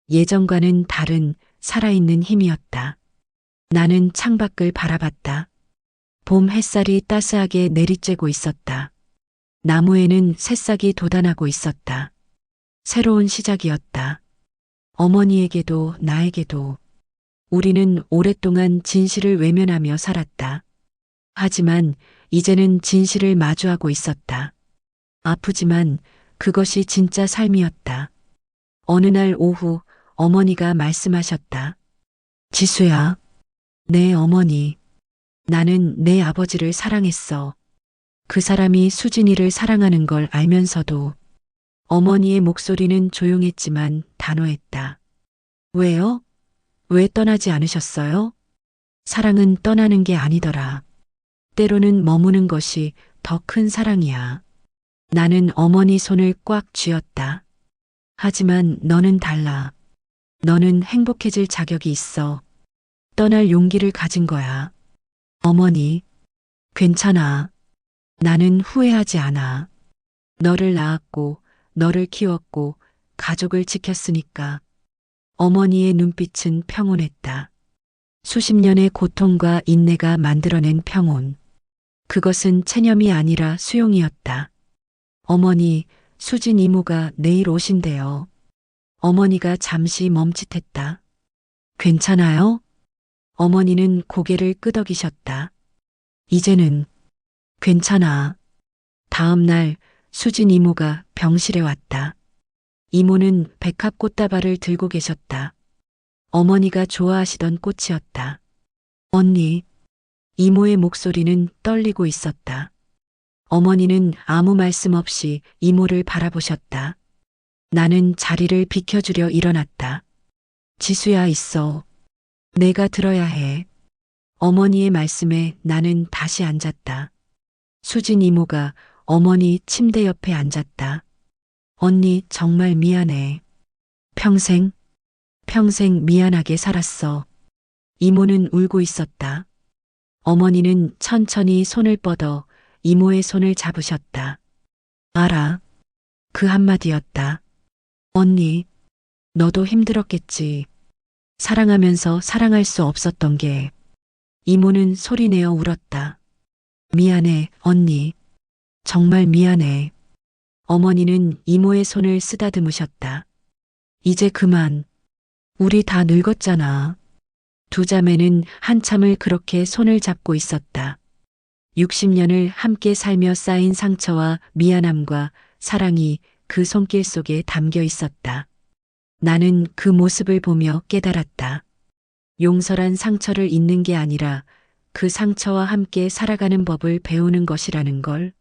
예전과는 다른 살아있는 힘이었다. 나는 창밖을 바라봤다. 봄 햇살이 따스하게 내리쬐고 있었다. 나무에는 새싹이 돋아나고 있었다. 새로운 시작이었다. 어머니에게도 나에게도. 우리는 오랫동안 진실을 외면하며 살았다. 하지만 이제는 진실을 마주하고 있었다. 아프지만 그것이 진짜 삶이었다. 어느 날 오후 어머니가 말씀하셨다. 지수야, 내 어머니. 나는 내 아버지를 사랑했어. 그 사람이 수진이를 사랑하는 걸 알면서도. 어머니의 목소리는 조용했지만 단호했다. 왜요? 왜 떠나지 않으셨어요? 사랑은 떠나는 게 아니더라. 때로는 머무는 것이 더 큰 사랑이야. 나는 어머니 손을 꽉 쥐었다. 하지만 너는 달라. 너는 행복해질 자격이 있어. 떠날 용기를 가진 거야. 어머니, 괜찮아. 나는 후회하지 않아. 너를 낳았고, 너를 키웠고, 가족을 지켰으니까. 어머니의 눈빛은 평온했다. 수십 년의 고통과 인내가 만들어낸 평온. 그것은 체념이 아니라 수용이었다. 어머니, 수진 이모가 내일 오신대요. 어머니가 잠시 멈칫했다. 괜찮아요? 어머니는 고개를 끄덕이셨다. 이제는 괜찮아. 다음 날 수진 이모가 병실에 왔다. 이모는 백합 꽃다발을 들고 계셨다. 어머니가 좋아하시던 꽃이었다. 언니, 이모의 목소리는 떨리고 있었다. 어머니는 아무 말씀 없이 이모를 바라보셨다. 나는 자리를 비켜주려 일어났다. 지수야, 있어. 내가 들어야 해. 어머니의 말씀에 나는 다시 앉았다. 수진 이모가 어머니 침대 옆에 앉았다. 언니, 정말 미안해. 평생, 평생 미안하게 살았어. 이모는 울고 있었다. 어머니는 천천히 손을 뻗어 이모의 손을 잡으셨다. 알아. 그 한마디였다. 언니, 너도 힘들었겠지. 사랑하면서 사랑할 수 없었던 게. 이모는 소리내어 울었다. 미안해, 언니. 정말 미안해. 어머니는 이모의 손을 쓰다듬으셨다. 이제 그만. 우리 다 늙었잖아. 두 자매는 한참을 그렇게 손을 잡고 있었다. 60년을 함께 살며 쌓인 상처와 미안함과 사랑이 그 손길 속에 담겨 있었다. 나는 그 모습을 보며 깨달았다. 용서란 상처를 잊는 게 아니라 그 상처와 함께 살아가는 법을 배우는 것이라는 걸.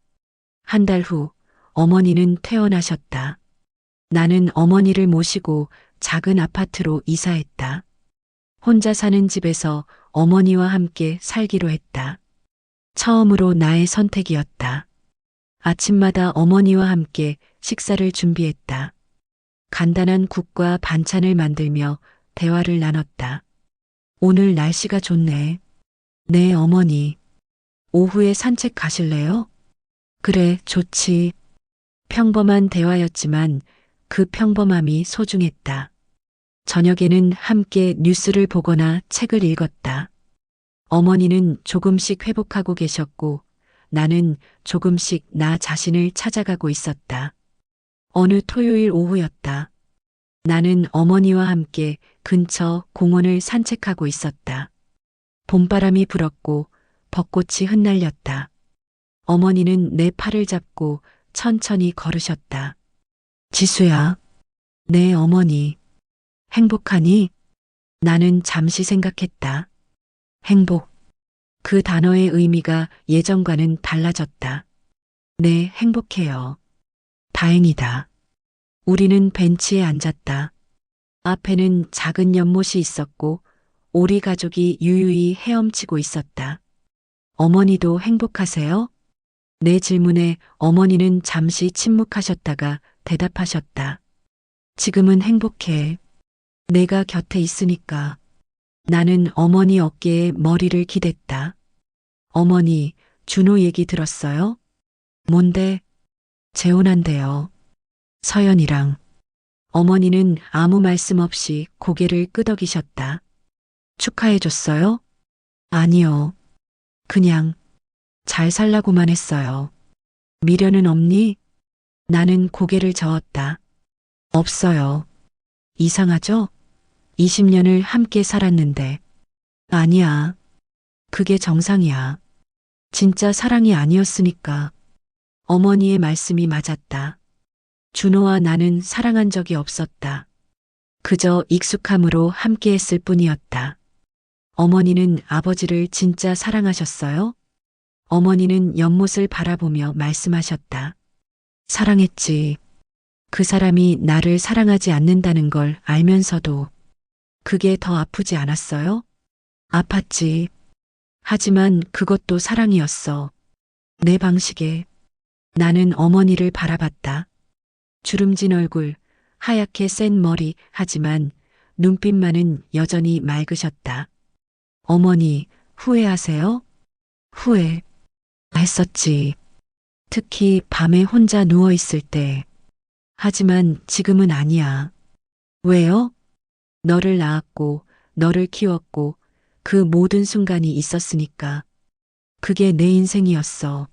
한 달 후 어머니는 퇴원하셨다. 나는 어머니를 모시고 작은 아파트로 이사했다. 혼자 사는 집에서 어머니와 함께 살기로 했다. 처음으로 나의 선택이었다. 아침마다 어머니와 함께 식사를 준비했다. 간단한 국과 반찬을 만들며 대화를 나눴다. 오늘 날씨가 좋네. 네, 어머니. 오후에 산책 가실래요? 그래, 좋지. 평범한 대화였지만 그 평범함이 소중했다. 저녁에는 함께 뉴스를 보거나 책을 읽었다. 어머니는 조금씩 회복하고 계셨고 나는 조금씩 나 자신을 찾아가고 있었다. 어느 토요일 오후였다. 나는 어머니와 함께 근처 공원을 산책하고 있었다. 봄바람이 불었고 벚꽃이 흩날렸다. 어머니는 내 팔을 잡고 천천히 걸으셨다. 지수야. 네, 어머니. 행복하니? 나는 잠시 생각했다. 행복. 그 단어의 의미가 예전과는 달라졌다. 네, 행복해요. 다행이다. 우리는 벤치에 앉았다. 앞에는 작은 연못이 있었고 오리 가족이 유유히 헤엄치고 있었다. 어머니도 행복하세요? 내 질문에 어머니는 잠시 침묵하셨다가 대답하셨다. 지금은 행복해. 내가 곁에 있으니까. 나는 어머니 어깨에 머리를 기댔다. 어머니, 준호 얘기 들었어요? 뭔데? 재혼한대요. 서연이랑. 어머니는 아무 말씀 없이 고개를 끄덕이셨다. 축하해줬어요? 아니요. 그냥 잘 살라고만 했어요. 미련은 없니? 나는 고개를 저었다. 없어요. 이상하죠? 20년을 함께 살았는데. 아니야. 그게 정상이야. 진짜 사랑이 아니었으니까. 어머니의 말씀이 맞았다. 준호와 나는 사랑한 적이 없었다. 그저 익숙함으로 함께 했을 뿐이었다. 어머니는 아버지를 진짜 사랑하셨어요? 어머니는 연못을 바라보며 말씀하셨다. 사랑했지. 그 사람이 나를 사랑하지 않는다는 걸 알면서도 그게 더 아프지 않았어요? 아팠지. 하지만 그것도 사랑이었어. 내 방식에. 나는 어머니를 바라봤다. 주름진 얼굴, 하얗게 센 머리, 하지만 눈빛만은 여전히 맑으셨다. 어머니, 후회하세요? 후회. 했었지. 특히 밤에 혼자 누워있을 때. 하지만 지금은 아니야. 왜요? 너를 낳았고, 너를 키웠고, 그 모든 순간이 있었으니까. 그게 내 인생이었어.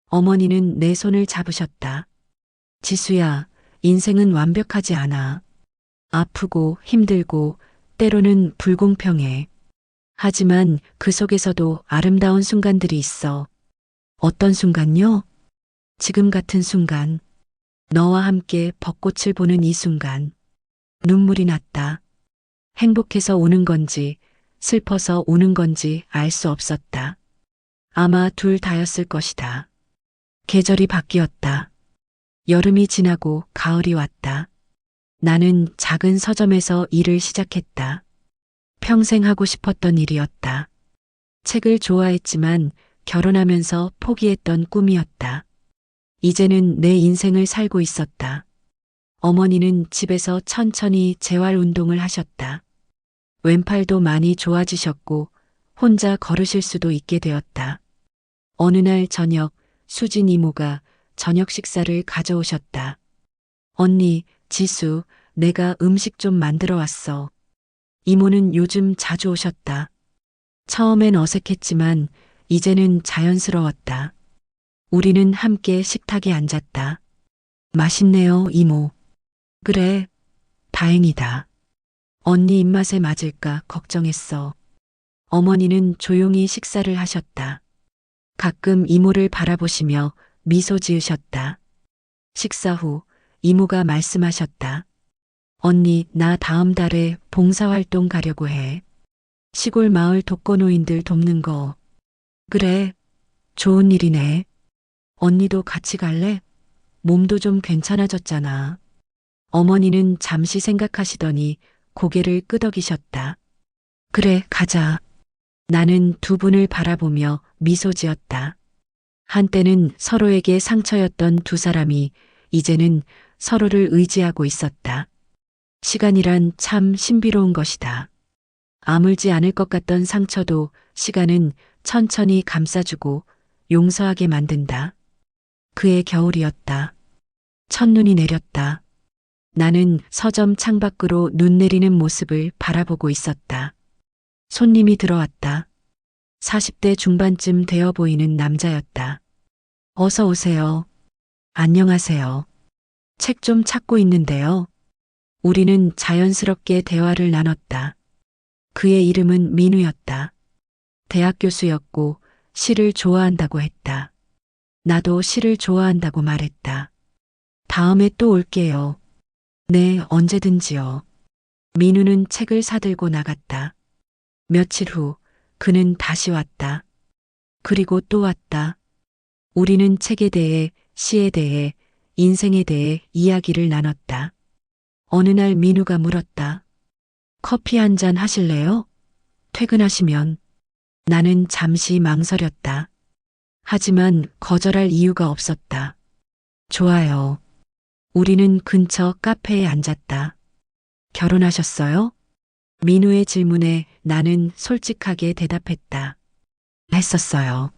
어머니는 내 손을 잡으셨다. 지수야, 인생은 완벽하지 않아. 아프고 힘들고 때로는 불공평해. 하지만 그 속에서도 아름다운 순간들이 있어. 어떤 순간요? 지금 같은 순간. 너와 함께 벚꽃을 보는 이 순간. 눈물이 났다. 행복해서 우는 건지 슬퍼서 우는 건지 알 수 없었다. 아마 둘 다였을 것이다. 계절이 바뀌었다. 여름이 지나고 가을이 왔다. 나는 작은 서점에서 일을 시작했다. 평생 하고 싶었던 일이었다. 책을 좋아했지만 결혼하면서 포기했던 꿈이었다. 이제는 내 인생을 살고 있었다. 어머니는 집에서 천천히 재활 운동을 하셨다. 왼팔도 많이 좋아지셨고 혼자 걸으실 수도 있게 되었다. 어느 날 저녁 수진 이모가 저녁 식사를 가져오셨다. 언니, 지수, 내가 음식 좀 만들어 왔어. 이모는 요즘 자주 오셨다. 처음엔 어색했지만 이제는 자연스러웠다. 우리는 함께 식탁에 앉았다. 맛있네요, 이모. 그래, 다행이다. 언니 입맛에 맞을까 걱정했어. 어머니는 조용히 식사를 하셨다. 가끔 이모를 바라보시며 미소 지으셨다. 식사 후 이모가 말씀하셨다. 언니, 나 다음 달에 봉사활동 가려고 해. 시골 마을 독거노인들 돕는 거. 그래, 좋은 일이네. 언니도 같이 갈래? 몸도 좀 괜찮아졌잖아. 어머니는 잠시 생각하시더니 고개를 끄덕이셨다. 그래, 가자. 나는 두 분을 바라보며 미소 지었다. 한때는 서로에게 상처였던 두 사람이 이제는 서로를 의지하고 있었다. 시간이란 참 신비로운 것이다. 아물지 않을 것 같던 상처도 시간은 천천히 감싸주고 용서하게 만든다. 그해 겨울이었다. 첫눈이 내렸다. 나는 서점 창밖으로 눈 내리는 모습을 바라보고 있었다. 손님이 들어왔다. 40대 중반쯤 되어 보이는 남자였다. 어서 오세요. 안녕하세요. 책 좀 찾고 있는데요. 우리는 자연스럽게 대화를 나눴다. 그의 이름은 민우였다. 대학 교수였고 시를 좋아한다고 했다. 나도 시를 좋아한다고 말했다. 다음에 또 올게요. 네, 언제든지요. 민우는 책을 사들고 나갔다. 며칠 후 그는 다시 왔다. 그리고 또 왔다. 우리는 책에 대해, 시에 대해, 인생에 대해 이야기를 나눴다. 어느 날 민우가 물었다. 커피 한 잔 하실래요? 퇴근하시면. 나는 잠시 망설였다. 하지만 거절할 이유가 없었다. 좋아요. 우리는 근처 카페에 앉았다. 결혼하셨어요? 민우의 질문에 나는 솔직하게 대답했다. 했었어요.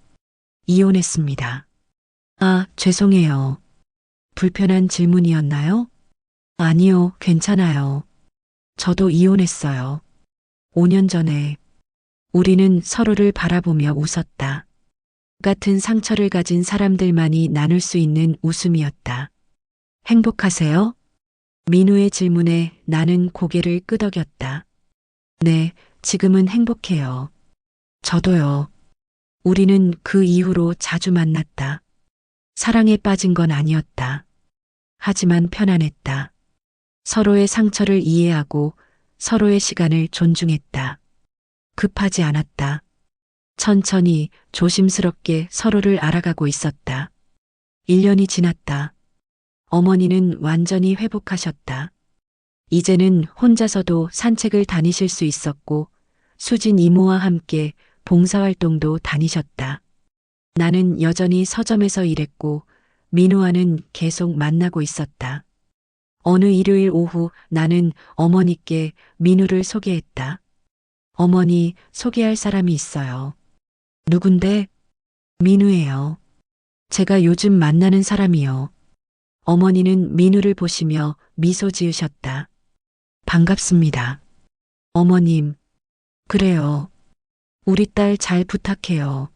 이혼했습니다. 아, 죄송해요. 불편한 질문이었나요? 아니요, 괜찮아요. 저도 이혼했어요. 5년 전에. 우리는 서로를 바라보며 웃었다. 같은 상처를 가진 사람들만이 나눌 수 있는 웃음이었다. 행복하세요? 민우의 질문에 나는 고개를 끄덕였다. 네, 지금은 행복해요. 저도요. 우리는 그 이후로 자주 만났다. 사랑에 빠진 건 아니었다. 하지만 편안했다. 서로의 상처를 이해하고 서로의 시간을 존중했다. 급하지 않았다. 천천히 조심스럽게 서로를 알아가고 있었다. 1년이 지났다. 어머니는 완전히 회복하셨다. 이제는 혼자서도 산책을 다니실 수 있었고 수진 이모와 함께 봉사활동도 다니셨다. 나는 여전히 서점에서 일했고 민우와는 계속 만나고 있었다. 어느 일요일 오후 나는 어머니께 민우를 소개했다. 어머니, 소개할 사람이 있어요. 누군데? 민우예요. 제가 요즘 만나는 사람이요. 어머니는 민우를 보시며 미소 지으셨다. 반갑습니다. 어머님. 그래요. 우리 딸 잘 부탁해요.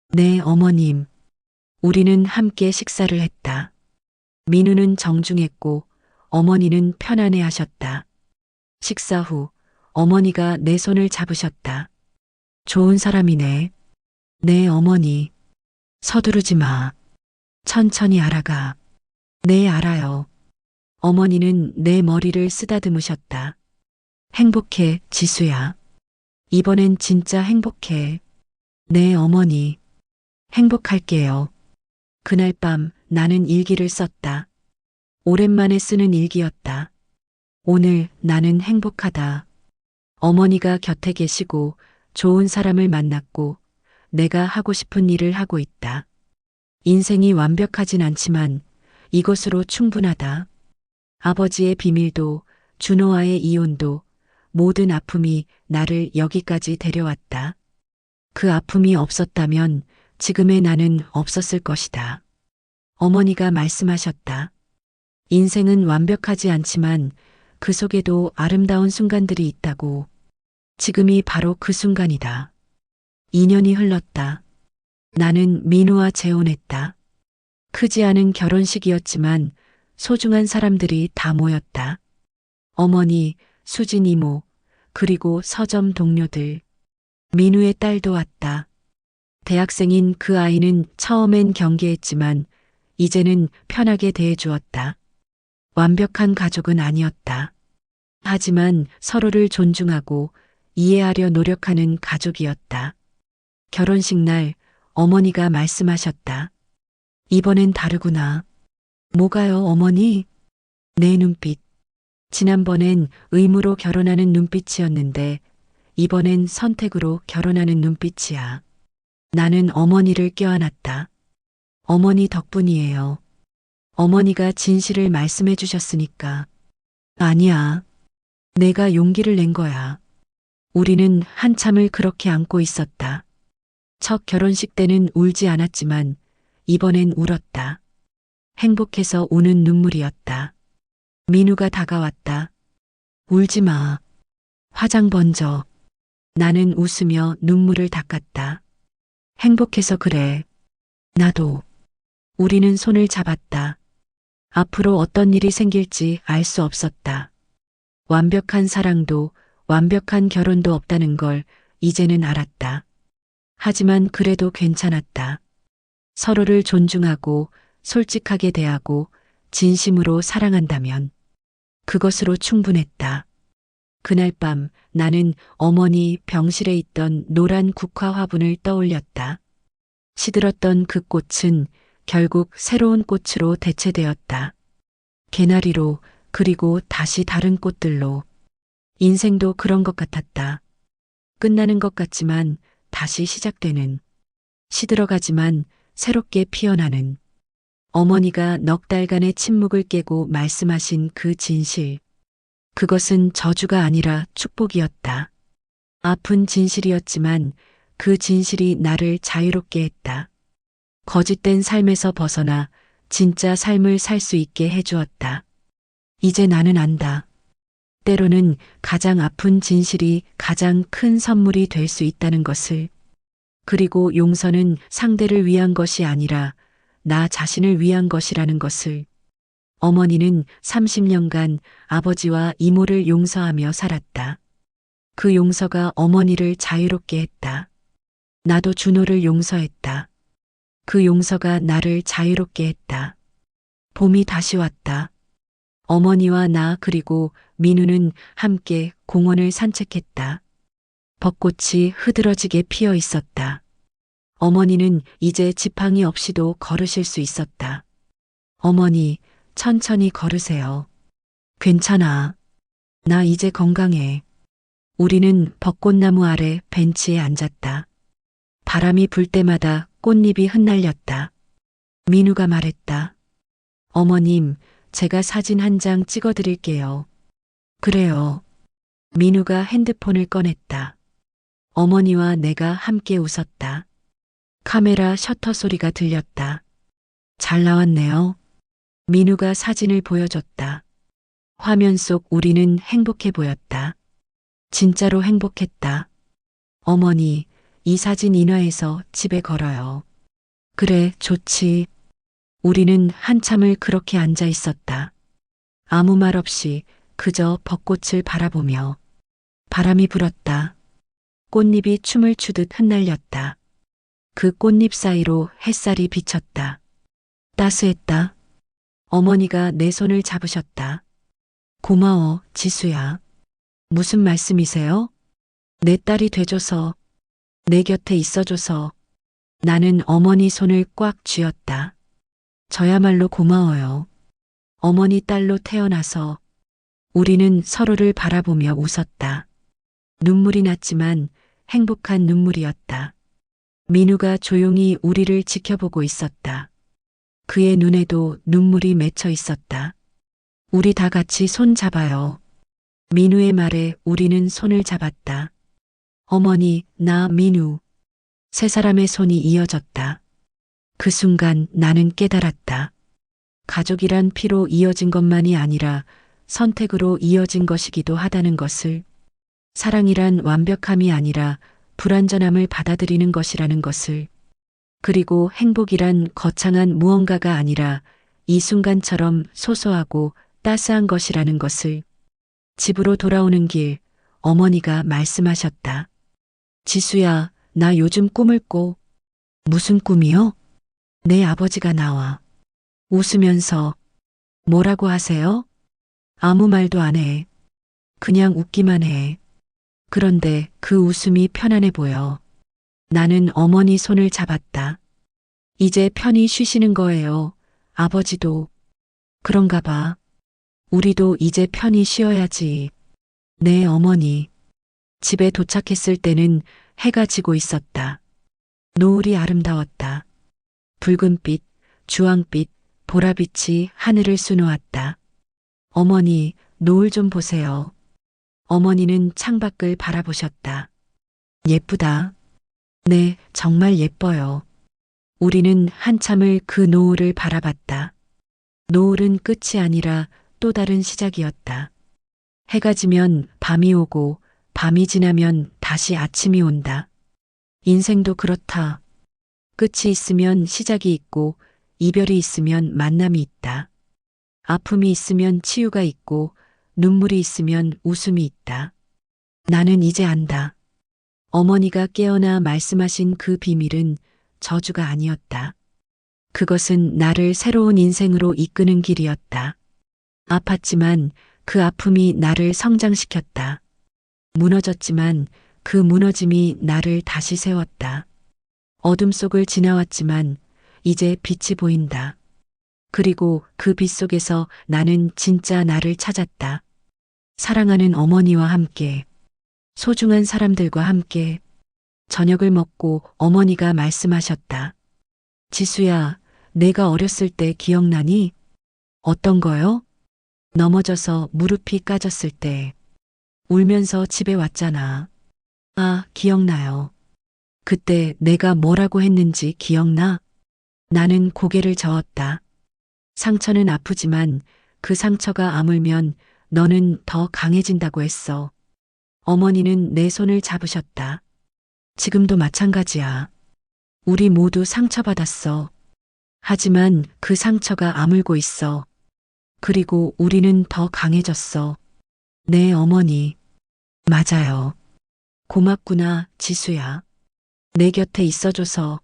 네, 어머님. 우리는 함께 식사를 했다. 민우는 정중했고 어머니는 편안해 하셨다. 식사 후 어머니가 내 손을 잡으셨다. 좋은 사람이네. 네, 어머니. 서두르지 마. 천천히 알아가. 네, 알아요. 어머니는 내 머리를 쓰다듬으셨다. 행복해, 지수야. 이번엔 진짜 행복해. 네, 어머니. 행복할게요. 그날 밤 나는 일기를 썼다. 오랜만에 쓰는 일기였다. 오늘 나는 행복하다. 어머니가 곁에 계시고 좋은 사람을 만났고 내가 하고 싶은 일을 하고 있다. 인생이 완벽하진 않지만 이것으로 충분하다. 아버지의 비밀도 준호와의 이혼도 모든 아픔이 나를 여기까지 데려왔다. 그 아픔이 없었다면 지금의 나는 없었을 것이다. 어머니가 말씀하셨다. 인생은 완벽하지 않지만 그 속에도 아름다운 순간들이 있다고. 지금이 바로 그 순간이다. 2년이 흘렀다. 나는 민우와 재혼했다. 크지 않은 결혼식이었지만 소중한 사람들이 다 모였다. 어머니, 수진 이모, 그리고 서점 동료들. 민우의 딸도 왔다. 대학생인 그 아이는 처음엔 경계했지만 이제는 편하게 대해주었다. 완벽한 가족은 아니었다. 하지만 서로를 존중하고 이해하려 노력하는 가족이었다. 결혼식 날 어머니가 말씀하셨다. 이번엔 다르구나. 뭐가요, 어머니? 내 눈빛. 지난번엔 의무로 결혼하는 눈빛이었는데 이번엔 선택으로 결혼하는 눈빛이야. 나는 어머니를 껴안았다. 어머니 덕분이에요. 어머니가 진실을 말씀해 주셨으니까. 아니야. 내가 용기를 낸 거야. 우리는 한참을 그렇게 안고 있었다. 첫 결혼식 때는 울지 않았지만 이번엔 울었다. 행복해서 우는 눈물이었다. 민우가 다가왔다. 울지 마. 화장 번져. 나는 웃으며 눈물을 닦았다. 행복해서 그래. 나도. 우리는 손을 잡았다. 앞으로 어떤 일이 생길지 알 수 없었다. 완벽한 사랑도 완벽한 결혼도 없다는 걸 이제는 알았다. 하지만 그래도 괜찮았다. 서로를 존중하고 솔직하게 대하고 진심으로 사랑한다면 그것으로 충분했다. 그날 밤 나는 어머니 병실에 있던 노란 국화 화분을 떠올렸다. 시들었던 그 꽃은 결국 새로운 꽃으로 대체되었다. 개나리로 그리고 다시 다른 꽃들로. 인생도 그런 것 같았다. 끝나는 것 같지만 다시 시작되는. 시들어가지만 새롭게 피어나는. 어머니가 넉 달간의 침묵을 깨고 말씀하신 그 진실. 그것은 저주가 아니라 축복이었다. 아픈 진실이었지만 그 진실이 나를 자유롭게 했다. 거짓된 삶에서 벗어나 진짜 삶을 살 수 있게 해주었다. 이제 나는 안다. 때로는 가장 아픈 진실이 가장 큰 선물이 될 수 있다는 것을. 그리고 용서는 상대를 위한 것이 아니라 나 자신을 위한 것이라는 것을. 어머니는 30년간 아버지와 이모를 용서하며 살았다. 그 용서가 어머니를 자유롭게 했다. 나도 준호를 용서했다. 그 용서가 나를 자유롭게 했다. 봄이 다시 왔다. 어머니와 나 그리고 민우는 함께 공원을 산책했다. 벚꽃이 흐드러지게 피어 있었다. 어머니는 이제 지팡이 없이도 걸으실 수 있었다. 어머니, 천천히 걸으세요. 괜찮아. 나 이제 건강해. 우리는 벚꽃나무 아래 벤치에 앉았다. 바람이 불 때마다 꽃잎이 흩날렸다. 민우가 말했다. 어머님, 제가 사진 한 장 찍어드릴게요. 그래요. 민우가 핸드폰을 꺼냈다. 어머니와 내가 함께 웃었다. 카메라 셔터 소리가 들렸다. 잘 나왔네요. 민우가 사진을 보여줬다. 화면 속 우리는 행복해 보였다. 진짜로 행복했다. 어머니, 이 사진 인화해서 집에 걸어요. 그래, 좋지. 우리는 한참을 그렇게 앉아 있었다. 아무 말 없이 그저 벚꽃을 바라보며. 바람이 불었다. 꽃잎이 춤을 추듯 흩날렸다. 그 꽃잎 사이로 햇살이 비쳤다. 따스했다. 어머니가 내 손을 잡으셨다. 고마워, 지수야. 무슨 말씀이세요? 내 딸이 돼줘서, 내 곁에 있어줘서. 나는 어머니 손을 꽉 쥐었다. 저야말로 고마워요. 어머니 딸로 태어나서. 우리는 서로를 바라보며 웃었다. 눈물이 났지만 행복한 눈물이었다. 민우가 조용히 우리를 지켜보고 있었다. 그의 눈에도 눈물이 맺혀 있었다. 우리 다 같이 손 잡아요. 민우의 말에 우리는 손을 잡았다. 어머니, 나, 민우. 세 사람의 손이 이어졌다. 그 순간 나는 깨달았다. 가족이란 피로 이어진 것만이 아니라 선택으로 이어진 것이기도 하다는 것을, 사랑이란 완벽함이 아니라 불완전함을 받아들이는 것이라는 것을, 그리고 행복이란 거창한 무언가가 아니라 이 순간처럼 소소하고 따스한 것이라는 것을. 집으로 돌아오는 길, 어머니가 말씀하셨다. 지수야, 나 요즘 꿈을 꿔. 무슨 꿈이요? 내 아버지가 나와. 웃으면서, 뭐라고 하세요? 아무 말도 안 해. 그냥 웃기만 해. 그런데 그 웃음이 편안해 보여. 나는 어머니 손을 잡았다. 이제 편히 쉬시는 거예요. 아버지도. 그런가 봐. 우리도 이제 편히 쉬어야지. 네, 어머니. 집에 도착했을 때는 해가 지고 있었다. 노을이 아름다웠다. 붉은빛, 주황빛, 보라빛이 하늘을 수놓았다. 어머니, 노을 좀 보세요. 어머니는 창밖을 바라보셨다. 예쁘다. 네, 정말 예뻐요. 우리는 한참을 그 노을을 바라봤다. 노을은 끝이 아니라 또 다른 시작이었다. 해가 지면 밤이 오고 밤이 지나면 다시 아침이 온다. 인생도 그렇다. 끝이 있으면 시작이 있고 이별이 있으면 만남이 있다. 아픔이 있으면 치유가 있고 눈물이 있으면 웃음이 있다. 나는 이제 안다. 어머니가 깨어나 말씀하신 그 비밀은 저주가 아니었다. 그것은 나를 새로운 인생으로 이끄는 길이었다. 아팠지만 그 아픔이 나를 성장시켰다. 무너졌지만 그 무너짐이 나를 다시 세웠다. 어둠 속을 지나왔지만 이제 빛이 보인다. 그리고 그 빛 속에서 나는 진짜 나를 찾았다. 사랑하는 어머니와 함께, 소중한 사람들과 함께. 저녁을 먹고 어머니가 말씀하셨다. 지수야, 내가 어렸을 때 기억나니? 어떤 거요? 넘어져서 무릎이 까졌을 때. 울면서 집에 왔잖아. 아, 기억나요. 그때 내가 뭐라고 했는지 기억나? 나는 고개를 저었다. 상처는 아프지만 그 상처가 아물면 너는 더 강해진다고 했어. 어머니는 내 손을 잡으셨다. 지금도 마찬가지야. 우리 모두 상처받았어. 하지만 그 상처가 아물고 있어. 그리고 우리는 더 강해졌어. 네, 어머니. 맞아요. 고맙구나, 지수야. 내 곁에 있어줘서.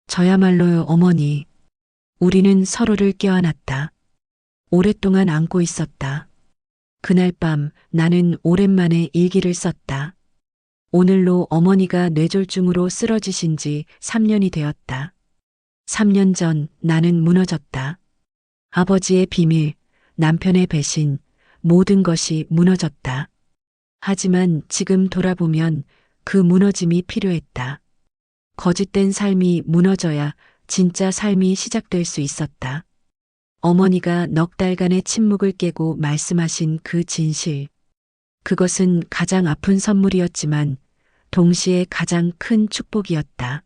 저야말로요, 어머니. 우리는 서로를 껴안았다. 오랫동안 안고 있었다. 그날 밤 나는 오랜만에 일기를 썼다. 오늘로 어머니가 뇌졸중으로 쓰러지신 지 3년이 되었다. 3년 전 나는 무너졌다. 아버지의 비밀, 남편의 배신, 모든 것이 무너졌다. 하지만 지금 돌아보면 그 무너짐이 필요했다. 거짓된 삶이 무너져야 진짜 삶이 시작될 수 있었다. 어머니가 넉 달간의 침묵을 깨고 말씀하신 그 진실. 그것은 가장 아픈 선물이었지만 동시에 가장 큰 축복이었다.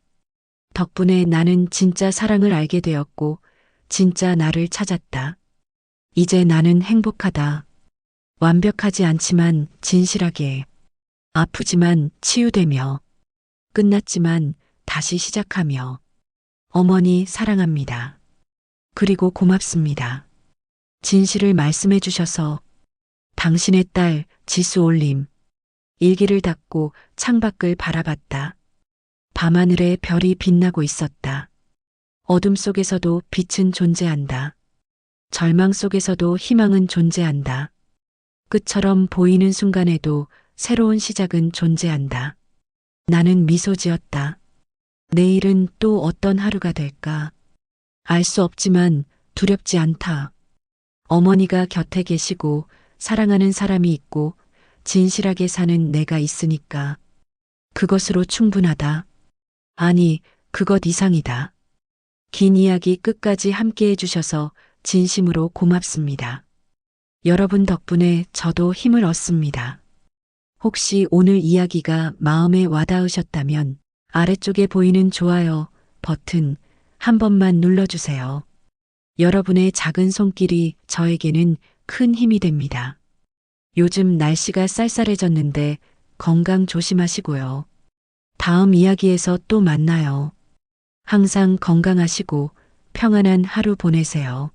덕분에 나는 진짜 사랑을 알게 되었고 진짜 나를 찾았다. 이제 나는 행복하다. 완벽하지 않지만 진실하게. 아프지만 치유되며. 끝났지만 다시 시작하며. 어머니 사랑합니다. 그리고 고맙습니다. 진실을 말씀해 주셔서. 당신의 딸 지수올림. 일기를 닫고 창밖을 바라봤다. 밤하늘에 별이 빛나고 있었다. 어둠 속에서도 빛은 존재한다. 절망 속에서도 희망은 존재한다. 끝처럼 보이는 순간에도 새로운 시작은 존재한다. 나는 미소 지었다. 내일은 또 어떤 하루가 될까? 알 수 없지만 두렵지 않다. 어머니가 곁에 계시고 사랑하는 사람이 있고 진실하게 사는 내가 있으니까. 그것으로 충분하다. 아니, 그것 이상이다. 긴 이야기 끝까지 함께 해주셔서 진심으로 고맙습니다. 여러분 덕분에 저도 힘을 얻습니다. 혹시 오늘 이야기가 마음에 와닿으셨다면 아래쪽에 보이는 좋아요 버튼 한 번만 눌러주세요. 여러분의 작은 손길이 저에게는 큰 힘이 됩니다. 요즘 날씨가 쌀쌀해졌는데 건강 조심하시고요. 다음 이야기에서 또 만나요. 항상 건강하시고 평안한 하루 보내세요.